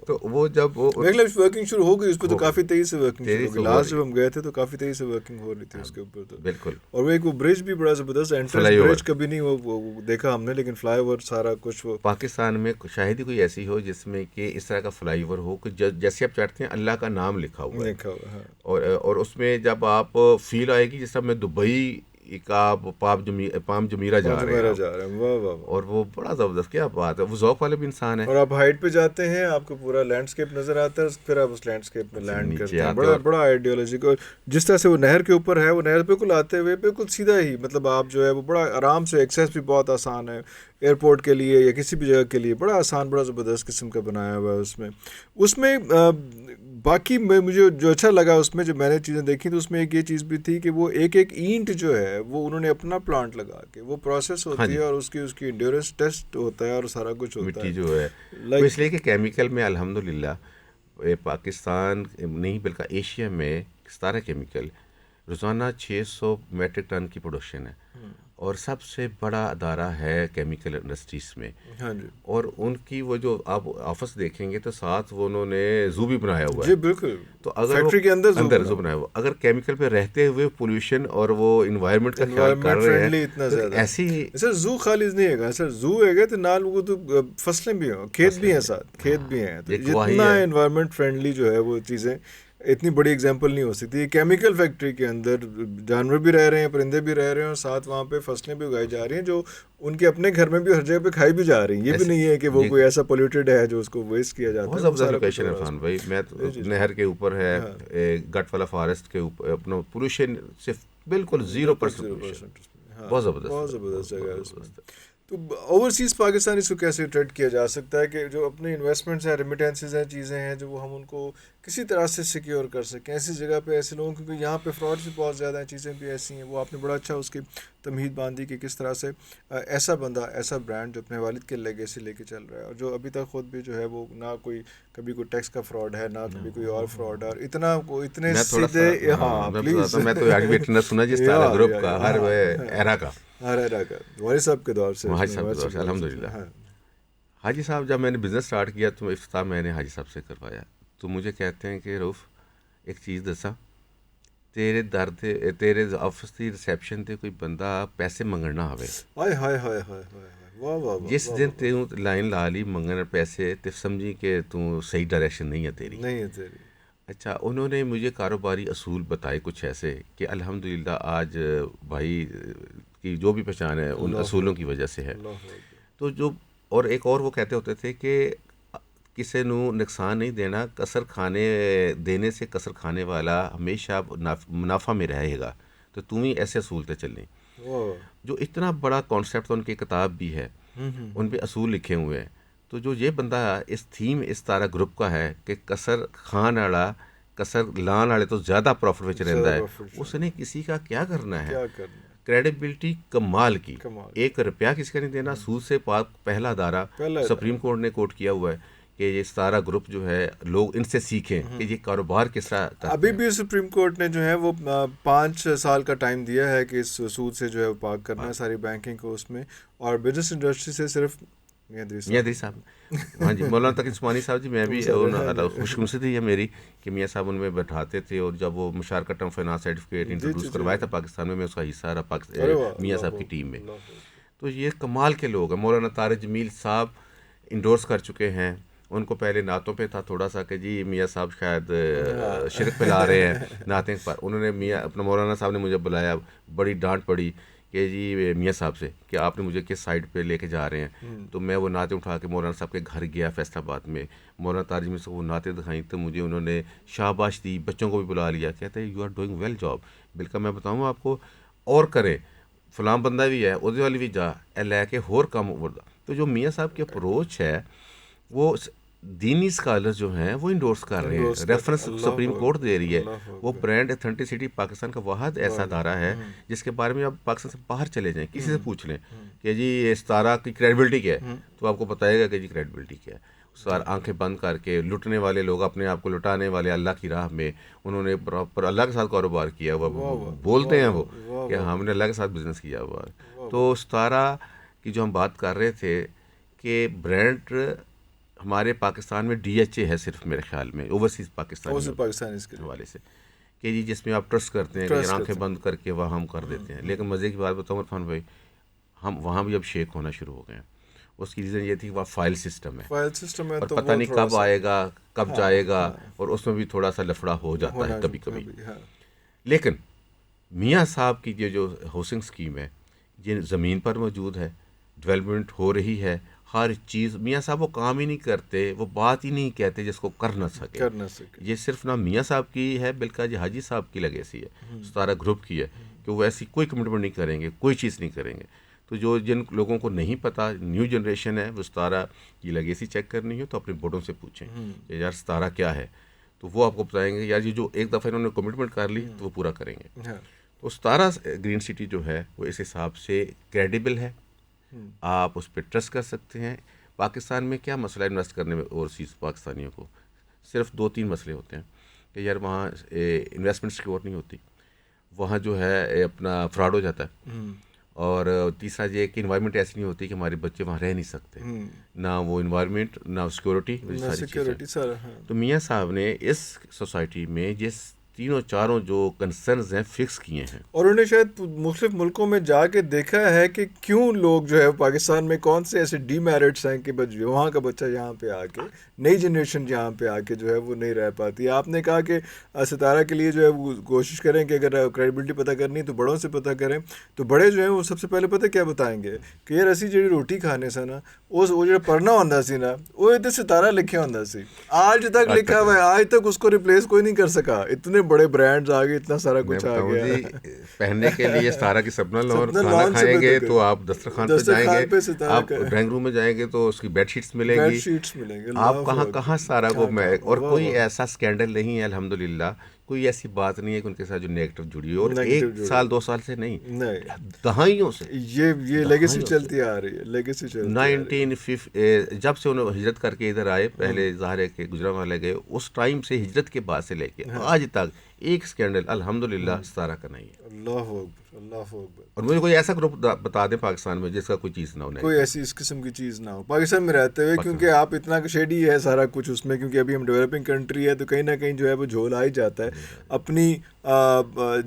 تو وہ جب ورکنگ شروع ہو گئی اس پہ تو کافی تیزی سے ورکنگ شروع ہو گئی. لاسٹ جب ہم گئے تھے تو کافی تیزی سے ورکنگ ہو رہی تھی اس کے اوپر تو بالکل. اور وہ ایک وہ برج بھی بڑا زبردست انٹرنس برج کبھی نہیں وہ دیکھا ہم نے، لیکن فلائی اوور سارا کچھ وہ پاکستان میں شاید ہی کوئی ایسی ہو جس میں کہ اس طرح کا فلائی اوور ہو کہ جیسے آپ چڑھتے ہیں اللہ کا نام لکھا ہوا ہے، اور اس میں جب آپ فیل آئے گی جس طرح میں دبئی کا پام جمیرہ جا رہے ہیں، اور وہ بڑا زبردست، کیا بات ہے، وہ ذوق والے بھی انسان ہیں. اور آپ ہائٹ پہ جاتے ہیں آپ کو پورا لینڈسکیپ نظر آتا ہے، پھر آپ اس لینڈسکیپ میں لینڈ کرتے ہیں. بڑا آئیڈیالوجک، اور جس طرح سے وہ نہر کے اوپر ہے، وہ نہر بالکل آتے ہوئے بالکل سیدھا ہی، مطلب آپ جو ہے وہ بڑا آرام سے، ایکسیس بھی بہت آسان ہے ایئرپورٹ کے لیے یا کسی بھی جگہ کے لیے، بڑا آسان، بڑا زبردست قسم کا بنایا ہوا ہے. اس میں باقی مجھے جو اچھا لگا اس میں، جو میں نے چیزیں دیکھی تو اس میں ایک یہ چیز بھی تھی کہ وہ ایک اینٹ جو ہے وہ انہوں نے اپنا پلانٹ لگا کے وہ پروسیس ہوتی ہے اور اس کی انڈیورنس ٹیسٹ ہوتا ہے اور سارا کچھ ہوتا ہے. مٹی جو ہے وہ اس لیے کہ کیمیکل میں الحمدللہ پاکستان نہیں بلکہ ایشیا میں 17 کیمیکل روزانہ 600 میٹرک ٹن کی پروڈکشن ہے، اور سب سے بڑا ادارہ ہے کیمیکل انڈسٹریز میں. اور ان کی وہ جو آپ آفس دیکھیں گے تو ساتھ وہ انہوں نے زو بھی بنایا ہوا ہے. جی بالکل، تو اگر فیکٹری کے اندر زو بنایا ہوا، اگر کیمیکل پہ رہتے ہوئے پولوشن اور وہ انوائرمنٹ کا خیال کر رہے ہیں تو ایسی سر زو خالی نہیں ہے گا سر، زو ہے گا تو نال وہ تو فصلیں بھی ہوں، کھیت بھی ہیں، ساتھ کھیت بھی ہیں، تو جتنا انوائرمنٹ فرینڈلی جو ہے وہ چیزیں اتنی بڑی ایگزامپل نہیں ہو سکتی. کیمیکل فیکٹری کے اندر جانور بھی رہ رہے ہیں، پرندے بھی رہ رہے ہیں، اور ساتھ وہاں پہ فصلیں بھی اگائی جا رہی ہیں جو ان کے اپنے گھر میں بھی ہر جگہ پہ کھائی بھی جا رہی ہیں. یہ بھی نہیں ہے کہ وہ کوئی ایسا پولیوٹیڈ ہے جو اس کو ویسٹ کیا جاتا ہے. بہت زبردست لوکیشن ہے عرفان بھائی. میں نہر کے اوپر ہے، گٹ والا فارسٹ کے اوپر، اپنا پولوشن سے بالکل 0%، بہت زبردست جگہ ہے اس میں. تو اوورسیز پاکستانی اس کو کیسے ٹریڈ کیا جا سکتا ہے کہ جو اپنے انویسٹمنٹس ہیں، ریمیٹنسز ہیں، چیزیں ہیں جو وہ ہم ان کو کسی طرح سے سیکیور کر سکیں ایسی جگہ پہ، ایسے لوگوں، کیونکہ یہاں پہ فراڈس بھی بہت زیادہ ہیں، چیزیں بھی ایسی ہیں. وہ آپ نے بڑا اچھا اس کی تمہید باندھی کہ کس طرح سے ایسا بندہ، ایسا برانڈ جو اپنے والد کے لیگیسی لے کے چل رہا ہے، اور جو ابھی تک خود بھی جو ہے وہ نہ کوئی کبھی کوئی ٹیکس کا فراڈ ہے، نہ کبھی کوئی اور فراڈ ہے، اور اتنے سیدھے. ہاں پلیز، میں تو آج بھی سنا جس طرح گروپ کا ہر ایرا کا والد صاحب کے دور سے الحمدللہ. حاجی صاحب جب میں نے بزنس سٹارٹ کیا تو افتتاح میں نے حاجی صاحب سے کروایا، تو مجھے کہتے ہیں کہ رؤف ایک چیز دسا، تیرے آفس کی ریسیپشن تے کوئی بندہ پیسے منگن نہ آوے، جس دن توں لائن لا لی منگن پیسے تے سمجھی کہ تو صحیح ڈائریکشن نہیں ہے تیری. اچھا، انہوں نے مجھے کاروباری اصول بتائے کچھ ایسے کہ الحمدللہ آج بھائی کی جو بھی پہچان ہے ان اصولوں کی وجہ سے ہے. تو جو اور ایک اور وہ کہتے ہوتے تھے کہ کسی نو نقصان نہیں دینا، کسر کھانے دینے سے کسر کھانے والا ہمیشہ منافع میں رہے گا. تو تم ہی ایسے اصول تے چلیں. جو اتنا بڑا کانسیپٹ ان کی کتاب بھی ہے، ان پہ اصول لکھے ہوئے ہیں. تو جو یہ بندہ اس تھیم اس طرح گروپ کا ہے کہ کسر کھان والا کسر لان والے تو زیادہ پروفٹ وچ رہندا ہے، اس نے کسی کا کیا کرنا ہے. کریڈیبلٹی کمال کی، 1 روپیہ کسی کا نہیں دینا. سود سے پاک پہلا ادارہ سپریم کورٹ نے کوٹ کیا ہوا ہے کہ یہ 17 گروپ جو ہے لوگ ان سے سیکھیں کہ یہ کاروبار کس طرح. ابھی بھی سپریم کورٹ نے جو ہے وہ 5 سال کا ٹائم دیا ہے کہ اس سود سے جو ہے وہ پاک کرنا ہے ساری بینکنگ کو اس میں، اور بزنس انڈسٹری سے صرف میاں ادریس صاحب. ہاں جی, مولانا تقی عثمانی صاحب جی, میں بھی خوش نصیبی ہے میری کہ میاں صاحب ان میں بیٹھاتے تھے, اور جب وہ مشارکت ٹرم فائنانس سرٹیفکیٹ انٹروڈیوس کروایا تھا پاکستان میں اس کا حصہ رہا میاں صاحب کی ٹیم میں. تو یہ کمال کے لوگ ہیں. مولانا طارق جمیل صاحب انڈورس کر چکے ہیں, ان کو پہلے نعتوں پہ تھا تھوڑا سا کہ جی میاں صاحب شاید شرک پھیلا رہے ہیں نعتیں پر. انہوں نے میاں اپنا مولانا صاحب نے مجھے بلایا, بڑی ڈانٹ پڑی کہ جی میاں صاحب سے کہ آپ نے مجھے کس سائڈ پہ لے کے جا رہے ہیں. تو میں وہ نعتیں اٹھا کے مولانا صاحب کے گھر گیا فیصل آباد میں, مولانا طارق جمیل صاحب وہ نعتیں دکھائیں تو مجھے انہوں نے شاباش دی, بچوں کو بھی بلا لیا, کہتے ہیں you are doing well job. بلکہ میں بتاؤں آپ کو اور کریں, فلاں بندہ بھی ہے ادھر والی بھی جا لے کے ہور کم. تو جو میاں صاحب کی اپروچ ہے وہ دینی اسکالر جو ہیں وہ انڈورس کر رہے ہیں, ریفرنس سپریم کورٹ دے رہی ہے. وہ برانڈ اتھینٹسٹی پاکستان کا واحد ایسا ادارہ ہے جس کے بارے میں آپ پاکستان سے باہر چلے جائیں, کسی سے پوچھ لیں کہ جی ستارہ کی کریڈیبلٹی کیا ہے, تو آپ کو بتائے گا کہ جی کریڈیبلٹی کیا ہے. سر آنکھیں بند کر کے لٹنے والے لوگ, اپنے آپ کو لٹانے والے اللہ کی راہ میں, انہوں نے پراپر اللہ کے ساتھ کاروبار کیا ہوا, بولتے ہیں وہ کہ ہم نے اللہ کے ساتھ بزنس کیا ہوا. تو ستارہ کی جو ہم بات کر رہے تھے کہ برانڈ ہمارے پاکستان میں ڈی ایچ اے ہے صرف میرے خیال میں اوورسیز پاکستان کے حوالے سے, کہ جی جس میں آپ ٹرسٹ کرتے ہیں کہ آنکھیں بند کر کے وہاں ہم کر دیتے ہیں. لیکن مزے کی بات بتاؤں عرفان بھائی, ہم وہاں بھی اب شیک ہونا شروع ہو گئے ہیں. اس کی ریزن یہ تھی کہ وہ فائل سسٹم ہے, اور پتہ نہیں کب آئے گا کب جائے گا, اور اس میں بھی تھوڑا سا لفڑا ہو جاتا ہے کبھی کبھی. لیکن میاں صاحب کی جو ہاؤسنگ اسکیم ہے یہ زمین پر موجود ہے, ڈیولپمنٹ ہو رہی ہے, ہر چیز. میاں صاحب وہ کام ہی نہیں کرتے, وہ بات ہی نہیں کہتے جس کو کر نہ سکے. یہ صرف نہ میاں صاحب کی ہے بلکہ یہ حاجی صاحب کی لیگیسی ہے, ستارہ گروپ کی ہے, کہ وہ ایسی کوئی کمٹمنٹ نہیں کریں گے, کوئی چیز نہیں کریں گے. تو جو جن لوگوں کو نہیں پتا, نیو جنریشن ہے, وہ ستارہ کی لیگیسی چیک کرنی ہے تو اپنے بوڑھوں سے پوچھیں کہ یار ستارہ کیا ہے, تو وہ آپ کو بتائیں گے یار یہ جو ایک دفعہ انہوں نے کمٹمنٹ کر لی تو وہ پورا کریں گے. تو ستارہ گرین سٹی جو ہے وہ اس حساب سے کریڈیبل ہے, آپ اس پہ ٹرسٹ کر سکتے ہیں. پاکستان میں کیا مسئلہ انویسٹ کرنے میں اوورسیز پاکستانیوں کو, صرف 2-3 مسئلے ہوتے ہیں کہ یار وہاں انویسٹمنٹ سیکور نہیں ہوتی, وہاں جو ہے اپنا فراڈ ہو جاتا ہے, اور تیسرا یہ کہ انوائرمنٹ ایسی نہیں ہوتی کہ ہمارے بچے وہاں رہ نہیں سکتے, نہ وہ انوائرمنٹ نہ سیکورٹی. تو میاں صاحب نے اس سوسائٹی میں جس تینوں چاروں جو کنسرنز ہیں فکس کیے ہیں, اور انہوں نے شاید مختلف ملکوں میں جا کے دیکھا ہے کہ کیوں لوگ جو ہے پاکستان میں کون سے ایسے ڈی میرٹس ہیں کہ وہاں کا بچہ یہاں پہ آ کے, نئی جنریشن یہاں پہ آ کے جو ہے وہ نہیں رہ پاتی. آپ نے کہا کہ ستارہ کے لیے جو ہے وہ کوشش کریں کہ اگر کریڈیبلٹی پتہ کرنی ہے تو بڑوں سے پتہ کریں. تو بڑے جو ہیں وہ سب سے پہلے پتہ کیا بتائیں گے کہ یار اسی جڑی روٹی کھانے سے نا وہ جو پڑھنا ہوتا سی نا وہ ادھر ستارہ لکھا ہوتا سی, آج تک لکھا ہوا ہے, آج تک اس کو ریپلیس کوئی نہیں کر سکا. اتنے بڑے برانڈز آ گئے, اتنا سارا کچھ آ گیا. جی پہننے کے لیے ستارہ کی سپنا لون, کھانا کھائیں گے تو آپ دسترخوان پہ جائیں گے, آپ ڈرائنگ روم میں جائیں گے تو اس کی بیڈ شیٹس ملیں گی, آپ کہاں ستارہ کو میں. اور کوئی ایسا اسکینڈل نہیں ہے الحمدللہ, کوئی ایسی بات نہیں ہے کہ ان کے ساتھ جو نیگیٹو جڑی ہو, اور 1 سال 2 سال سے نہیں, دہائیوں سے یہ لیگیسی چلتی آ رہی ہے. لیگیسی 1950 جب سے انہوں نے ہجرت کر کے ادھر آئے, پہلے ظاہر ہے کہ گجرانوالے گئے, اس ٹائم سے ہجرت کے بعد سے لے کے آج تک ایک اسکینڈل الحمدللہ ستارہ کا نہیں ہے. اللہ اکبر, اللہ اکبر. اور مجھے کوئی ایسا گروپ بتا دیں پاکستان میں جس کا کوئی چیز نہ ہو, کوئی ایسی اس قسم کی چیز نہ ہو پاکستان میں رہتے ہوئے, کیونکہ آپ اتنا شیڈی ہے سارا کچھ اس میں, کیونکہ ابھی ہم ڈیولپنگ کنٹری ہے تو کہیں نہ کہیں جو ہے وہ جھول آ ہی جاتا ہے. اپنی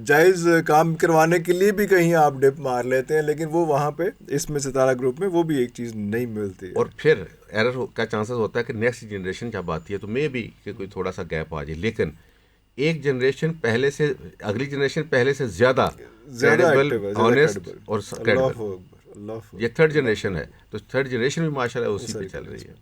جائز کام کروانے کے لیے بھی کہیں آپ ڈپ مار لیتے ہیں, لیکن وہ وہاں پہ اس میں ستارہ گروپ میں وہ بھی ایک چیز نہیں ملتی. اور پھر ایرر کا چانسز ہوتا ہے کہ نیکسٹ جنریشن جب آتی ہے تو میں بھی کہ کوئی تھوڑا سا گیپ آ جائے, لیکن ایک جنریشن پہلے سے, اگلی جنریشن پہلے سے زیادہ آنیسٹ اور کریڈیبل, یہ 3rd جنریشن ہے. تو 3rd جنریشن بھی ماشاءاللہ اسی پہ چل رہی ہے.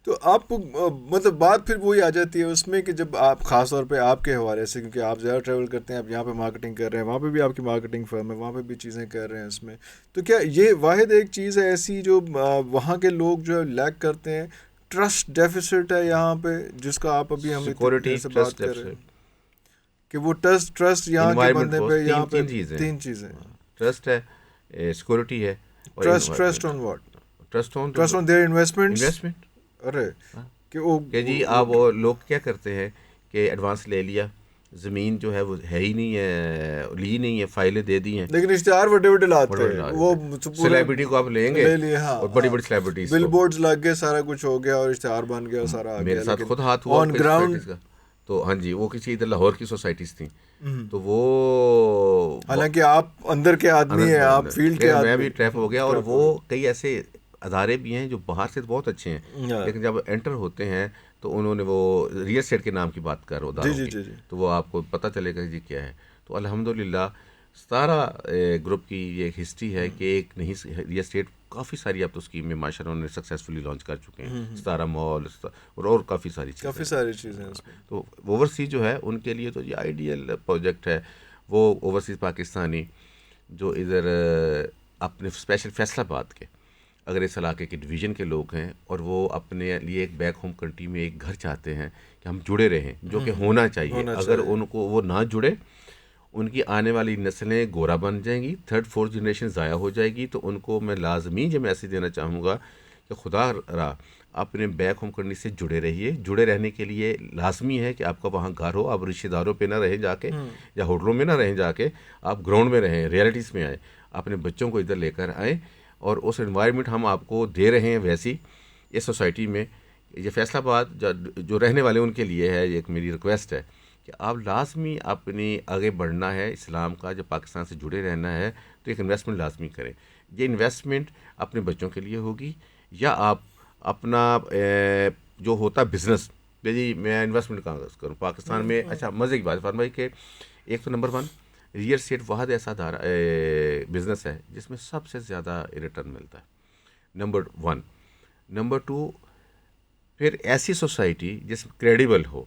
تو آپ مطلب بات پھر وہی آ جاتی ہے اس میں کہ جب آپ خاص طور پہ آپ کے حوالے سے, کیونکہ آپ زیادہ ٹریول کرتے ہیں, آپ یہاں پہ مارکیٹنگ کر رہے ہیں, وہاں پہ بھی آپ کی مارکیٹنگ فرم ہے, وہاں پہ بھی چیزیں کر رہے ہیں اس میں, تو کیا یہ واحد ایک چیز ہے ایسی جو وہاں کے لوگ جو ہے لیک کرتے ہیں, ٹرسٹ ڈیفیسٹ ہے یہاں پہ جس کا آپ ابھی ہم سے بات کر رہے ہیں کہ وہ ٹرسٹ یہاں کے بندے پہ, یہاں پہ 3 چیزیں, ٹرسٹ ہے, سیکورٹی ہے, trust on what, trust on their investment. ارے کہ جی آپ لوگ کیا کرتے ہیں کہ ایڈوانس لے لیا, زمین جو ہے وہ ہے ہی نہیں ہے, لی نہیں ہے, فائلیں دے دی ہیں, لیکن اشتہار بڑے بڑے لاتے ہیں, وہ سیلیبریٹی کو آپ لیں گے لے لیے, ہاں, اور بڑی بڑی سیلیبریٹیز بل بورڈز لگ گئے, سارا کچھ ہو گیا اور اشتہار بن گیا, سارا آ گیا. میرے ساتھ خود ہاتھ ہوا آن گراؤنڈ کا, تو ہاں جی وہ کسی ادھر لاہور کی سوسائٹیز تھیں, تو وہ حالانکہ آپ اندر کے آدمی ہیں, آپ فیلڈ کے آدمی, میں بھی ٹریپ ہو گیا. اور وہ کئی ایسے ادارے بھی ہیں جو باہر سے بہت اچھے ہیں, لیکن جب انٹر ہوتے ہیں تو انہوں نے وہ ریئل اسٹیٹ کے نام کی بات کر اداروں کی, تو وہ آپ کو پتہ چلے گا جی کیا ہے. تو الحمدللہ 17 گروپ کی یہ ایک ہسٹری ہے کہ ایک نہیں ریئل اسٹیٹ کافی ساری اب تو اسکیمیں ماشاء اللہ انہوں نے سکسیزفلی لانچ کر چکے ہیں, 17 مال اور کافی ساری چیزیں ہیں. تو اوورسیز جو ہے ان کے لیے تو یہ آئیڈیل پروجیکٹ ہے. وہ اوورسیز پاکستانی جو ادھر اپنے اسپیشل فیصل آباد کے اگر اس علاقے کے ڈویژن کے لوگ ہیں اور وہ اپنے لیے ایک بیک ہوم کنٹری میں ایک گھر چاہتے ہیں کہ ہم جڑے رہیں, جو کہ ہونا چاہیے. اگر ان کو وہ نہ جڑے, ان کی آنے والی نسلیں گورا بن جائیں گی, 3rd 4th جنریشن ضائع ہو جائے گی. تو ان کو میں لازمی جو میسیج دینا چاہوں گا کہ خدا را اپنے بیک ہوم کنٹری سے جڑے رہیے. جڑے رہنے کے لیے لازمی ہے کہ آپ کا وہاں گھر ہو, آپ رشتہ داروں پہ نہ رہیں جا کے یا ہوٹلوں میں نہ رہیں جا کے, آپ گراؤنڈ میں رہیں, ریئلٹیز میں آئیں, اپنے بچوں کو ادھر لے کر آئیں. اور اس انوائرمنٹ ہم آپ کو دے رہے ہیں ویسی اس سوسائٹی میں. یہ فیصل آباد جو رہنے والے ان کے لیے ہے, ایک میری ریکویسٹ ہے کہ آپ لازمی اپنی آگے بڑھنا ہے اسلام کا, جب پاکستان سے جڑے رہنا ہے تو ایک انویسٹمنٹ لازمی کریں. یہ انویسٹمنٹ اپنے بچوں کے لیے ہوگی, یا آپ اپنا جو ہوتا بزنس, جی میں انویسٹمنٹ کہاں کروں پاکستان میں. اچھا مزے کی بات فرمائی کہ ایک تو نمبر 1 ریئل اسٹیٹ واحد ایسا بزنس ہے جس میں سب سے زیادہ ریٹرن ملتا ہے, نمبر 1. نمبر 2 پھر ایسی سوسائٹی جس میں کریڈیبل ہو,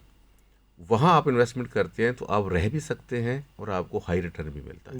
وہاں آپ انویسٹمنٹ کرتے ہیں تو آپ رہ بھی سکتے ہیں اور آپ کو ہائی ریٹرن بھی ملتا ہے.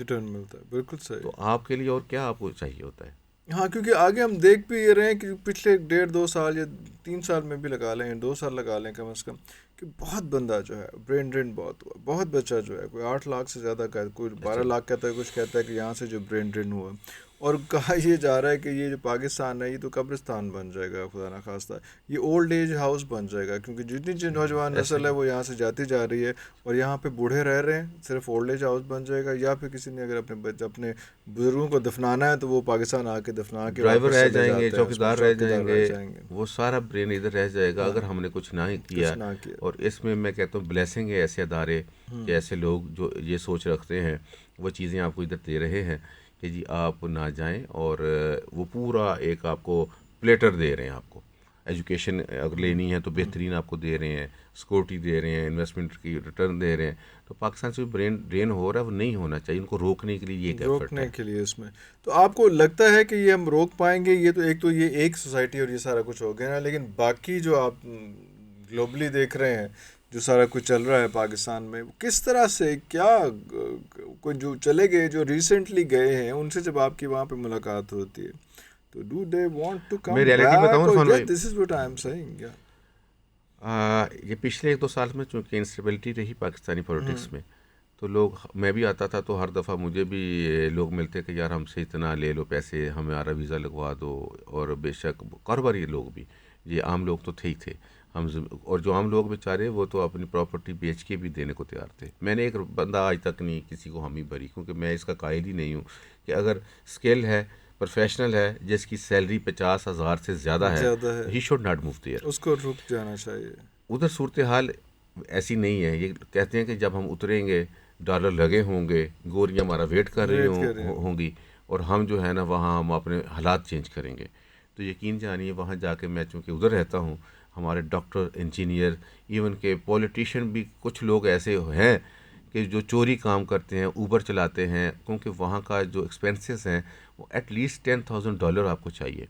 بالکل صحیح. تو آپ کے لیے اور کیا آپ کو چاہیے ہوتا ہے. ہاں, کیونکہ آگے ہم دیکھ بھی یہ رہے ہیں کہ پچھلے 1.5-2 سال یا 3 سال میں بھی لگا لیں, 2 سال لگا لیں کم از کم, کہ بہت بندہ جو ہے برین ڈرین بہت ہوا. بہت بچہ جو ہے کوئی 8 لاکھ سے زیادہ کا, کوئی 12 لاکھ کہتا ہے, کچھ کہتا ہے کہ یہاں سے جو برین ڈرین ہوا. اور کہا یہ جا رہا ہے کہ یہ جو پاکستان ہے یہ تو قبرستان بن جائے گا, خدا نخواستہ یہ اولڈ ایج ہاؤس بن جائے گا, کیونکہ جتنی نوجوان نسل ہے وہ یہاں سے جاتی جا رہی ہے اور یہاں پہ بوڑھے رہ رہے ہیں. صرف اولڈ ایج ہاؤس بن جائے گا, یا پھر کسی نے اگر اپنے بزرگوں کو دفنانا ہے تو وہ پاکستان آ کے دفنا کے ڈرائیور رہ جائیں گے, چوکیدار رہ جائیں گے, وہ سارا برین ادھر رہ جائے گا اگر ہم نے کچھ نہ کیا. اور اس میں کہتا ہوں بلیسنگ ہے ایسے ادارے کہ ایسے لوگ جو یہ سوچ رکھتے ہیں, وہ چیزیں آپ کو ادھر دے رہے ہیں کہ جی آپ نہ جائیں, اور وہ پورا ایک آپ کو پلیٹر دے رہے ہیں. آپ کو ایجوکیشن اگر لینی ہے تو بہترین آپ کو دے رہے ہیں, سیکورٹی دے رہے ہیں, انویسٹمنٹ کی ریٹرن دے رہے ہیں. تو پاکستان سے برین ڈرین ہو رہا ہے, وہ نہیں ہونا چاہیے. ان کو روکنے کے لیے یہ روکنے کے لیے اس میں تو آپ کو لگتا ہے کہ یہ ہم روک پائیں گے؟ یہ تو یہ ایک سوسائٹی اور یہ سارا کچھ ہو گیا نا, لیکن باقی جو آپ گلوبلی دیکھ رہے ہیں جو سارا کچھ چل رہا ہے پاکستان میں, کس طرح سے کیا کوئی جو چلے گئے جو ریسنٹلی گئے ہیں ان سے جب آپ کی وہاں پہ ملاقات ہوتی ہے تو do they want to come back? This is what I am seeing. یہ پچھلے 1-2 سال میں چونکہ انسٹیبلٹی رہی پاکستانی پولیٹکس میں, تو لوگ, میں بھی آتا تھا تو ہر دفعہ مجھے بھی لوگ ملتے کہ یار ہم سے اتنا لے لو پیسے, ہمارا ویزا لگوا دو. اور بے شک کاروباری لوگ بھی, یہ عام لوگ تو تھے ہی تھے ہم, اور جو عام لوگ بیچارے وہ تو اپنی پراپرٹی بیچ کے بھی دینے کو تیار تھے. میں نے ایک بندہ آج تک نہیں کسی کو حامی بھری, کیونکہ میں اس کا قائل ہی نہیں ہوں کہ اگر اسکل ہے, پروفیشنل ہے, جس کی سیلری 50,000 سے زیادہ ہے, he should not move there, اس کو رک جانا چاہیے. ادھر صورتحال ایسی نہیں ہے. یہ کہتے ہیں کہ جب ہم اتریں گے ڈالر لگے ہوں گے, گوریاں ہمارا ویٹ کر رہی ہوں گی, اور ہم جو ہے نا وہاں ہم اپنے حالات چینج کریں گے. تو یقین جانیے وہاں جا کے, میں چونکہ ادھر رہتا ہوں, ہمارے ڈاکٹر, انجینئر, ایون کہ پولیٹیشین بھی کچھ لوگ ایسے ہیں کہ جو چوری کام کرتے ہیں, اوبر چلاتے ہیں, کیونکہ وہاں کا جو ایکسپینسز ہیں وہ ایٹ لیسٹ $10,000 آپ کو چاہیے.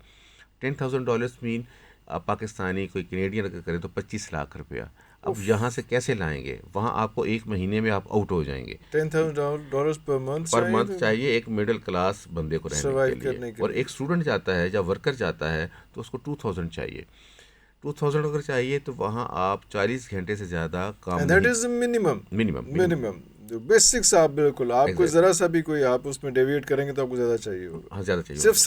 $10,000 مین آپ پاکستانی کوئی کینیڈین اگر کریں تو 25 لاکھ روپیہ. اب یہاں سے کیسے لائیں گے؟ وہاں آپ کو ایک مہینے میں آپ آؤٹ ہو جائیں گے. $10,000 پر منتھ چاہیے ایک مڈل کلاس بندے کو رہنے کے لیے. اور ایک اسٹوڈنٹ جاتا ہے یا ورکر جاتا ہے تو اس کو 2,000 چاہیے. 2,000 اگر چاہیے تو وہاں آپ 40 گھنٹے سے زیادہ کام, دیٹ از منیمم بیسکس. آپ بالکل, آپ کو ذرا سا بھی کوئی آپ اس میں ڈیویٹ کریں گے تو آپ کو زیادہ چاہیے ہوگا. ہاں زیادہ چاہیے. صرف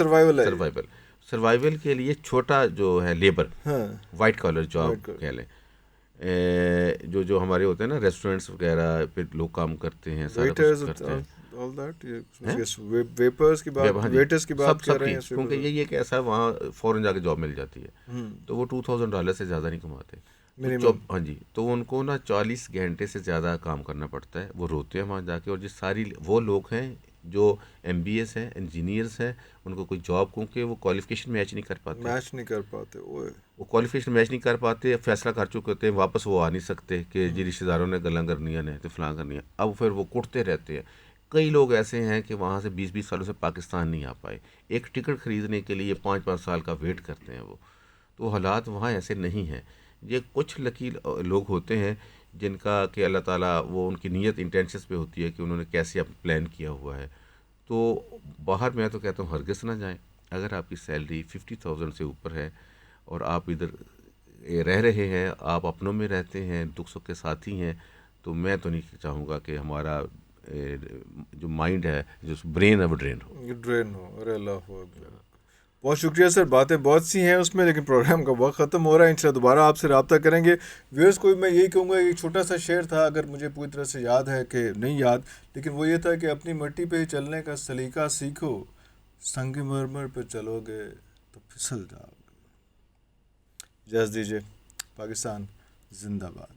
سروائیول کے لیے چھوٹا جو ہے لیبر, وائٹ کالر جاب کہہ لیں, جو ہمارے ہوتے ہیں نا ریسٹورینٹس وغیرہ پہ لوگ کام کرتے ہیں، سارا ویٹرز کچھ کرتے ہیں. all that ویپرز کی بات ویٹرز کی بات کر رہے ہیں. کیونکہ یہی ہے کہ ایسا وہاں فوراً جا کے جاب مل جاتی ہے، تو وہ $2,000 سے زیادہ نہیں کماتے. ہاں جی، تو ان کو نا 40 گھنٹے سے زیادہ کام کرنا پڑتا ہے. وہ روتے ہیں وہاں جا کے. اور جس ساری وہ لوگ ہیں جو MBAs ہیں، انجینئرس ہیں، ان کو کوئی جاب کیونکہ وہ کوالیفیکیشن میچ نہیں کر پاتے. وہ کوالیفیکیشن میچ نہیں کر پاتے، فیصلہ کر چکے ہوتے ہیں، واپس وہ آ نہیں سکتے کہ جی رشتہ داروں نے گلاں کرنی ہیں تو فلاں کرنی ہے. اب پھر وہ کٹتے رہتے ہیں. کئی لوگ ایسے ہیں کہ وہاں سے 20 سالوں سے پاکستان نہیں آ پائے. ایک ٹکٹ خریدنے کے لیے 5 سال کا ویٹ کرتے ہیں وہ. تو حالات وہاں ایسے نہیں ہیں. یہ کچھ لکی لوگ ہوتے ہیں جن کا کہ اللہ تعالیٰ وہ ان کی نیت انٹینشنس پہ ہوتی ہے کہ انہوں نے کیسے اب پلان کیا ہوا ہے. تو باہر میں تو کہتا ہوں ہرگز نہ جائیں. اگر آپ کی سیلری 50,000 سے اوپر ہے اور آپ ادھر رہ رہے ہیں، آپ اپنوں میں رہتے ہیں، دکھ سکھ کے ساتھی ہیں، تو میں تو نہیں چاہوں گا کہ ہمارا جو مائنڈ ہے، جو برین ہے، وہ ڈرین ہو. ارے اللہ اکبر. بہت شکریہ سر. باتیں بہت سی ہیں اس میں، لیکن پروگرام کا وقت ختم ہو رہا ہے. انشاءاللہ دوبارہ آپ سے رابطہ کریں گے. ویورز کو میں یہی کہوں گا، ایک چھوٹا سا شعر تھا، اگر مجھے پوری طرح سے یاد ہے کہ نہیں یاد، لیکن وہ یہ تھا کہ اپنی مٹی پہ ہی چلنے کا سلیقہ سیکھو، سنگ مرمر پہ چلو گے تو پھسل جاؤ گے. اجازت دیجیے. پاکستان زندہ باد.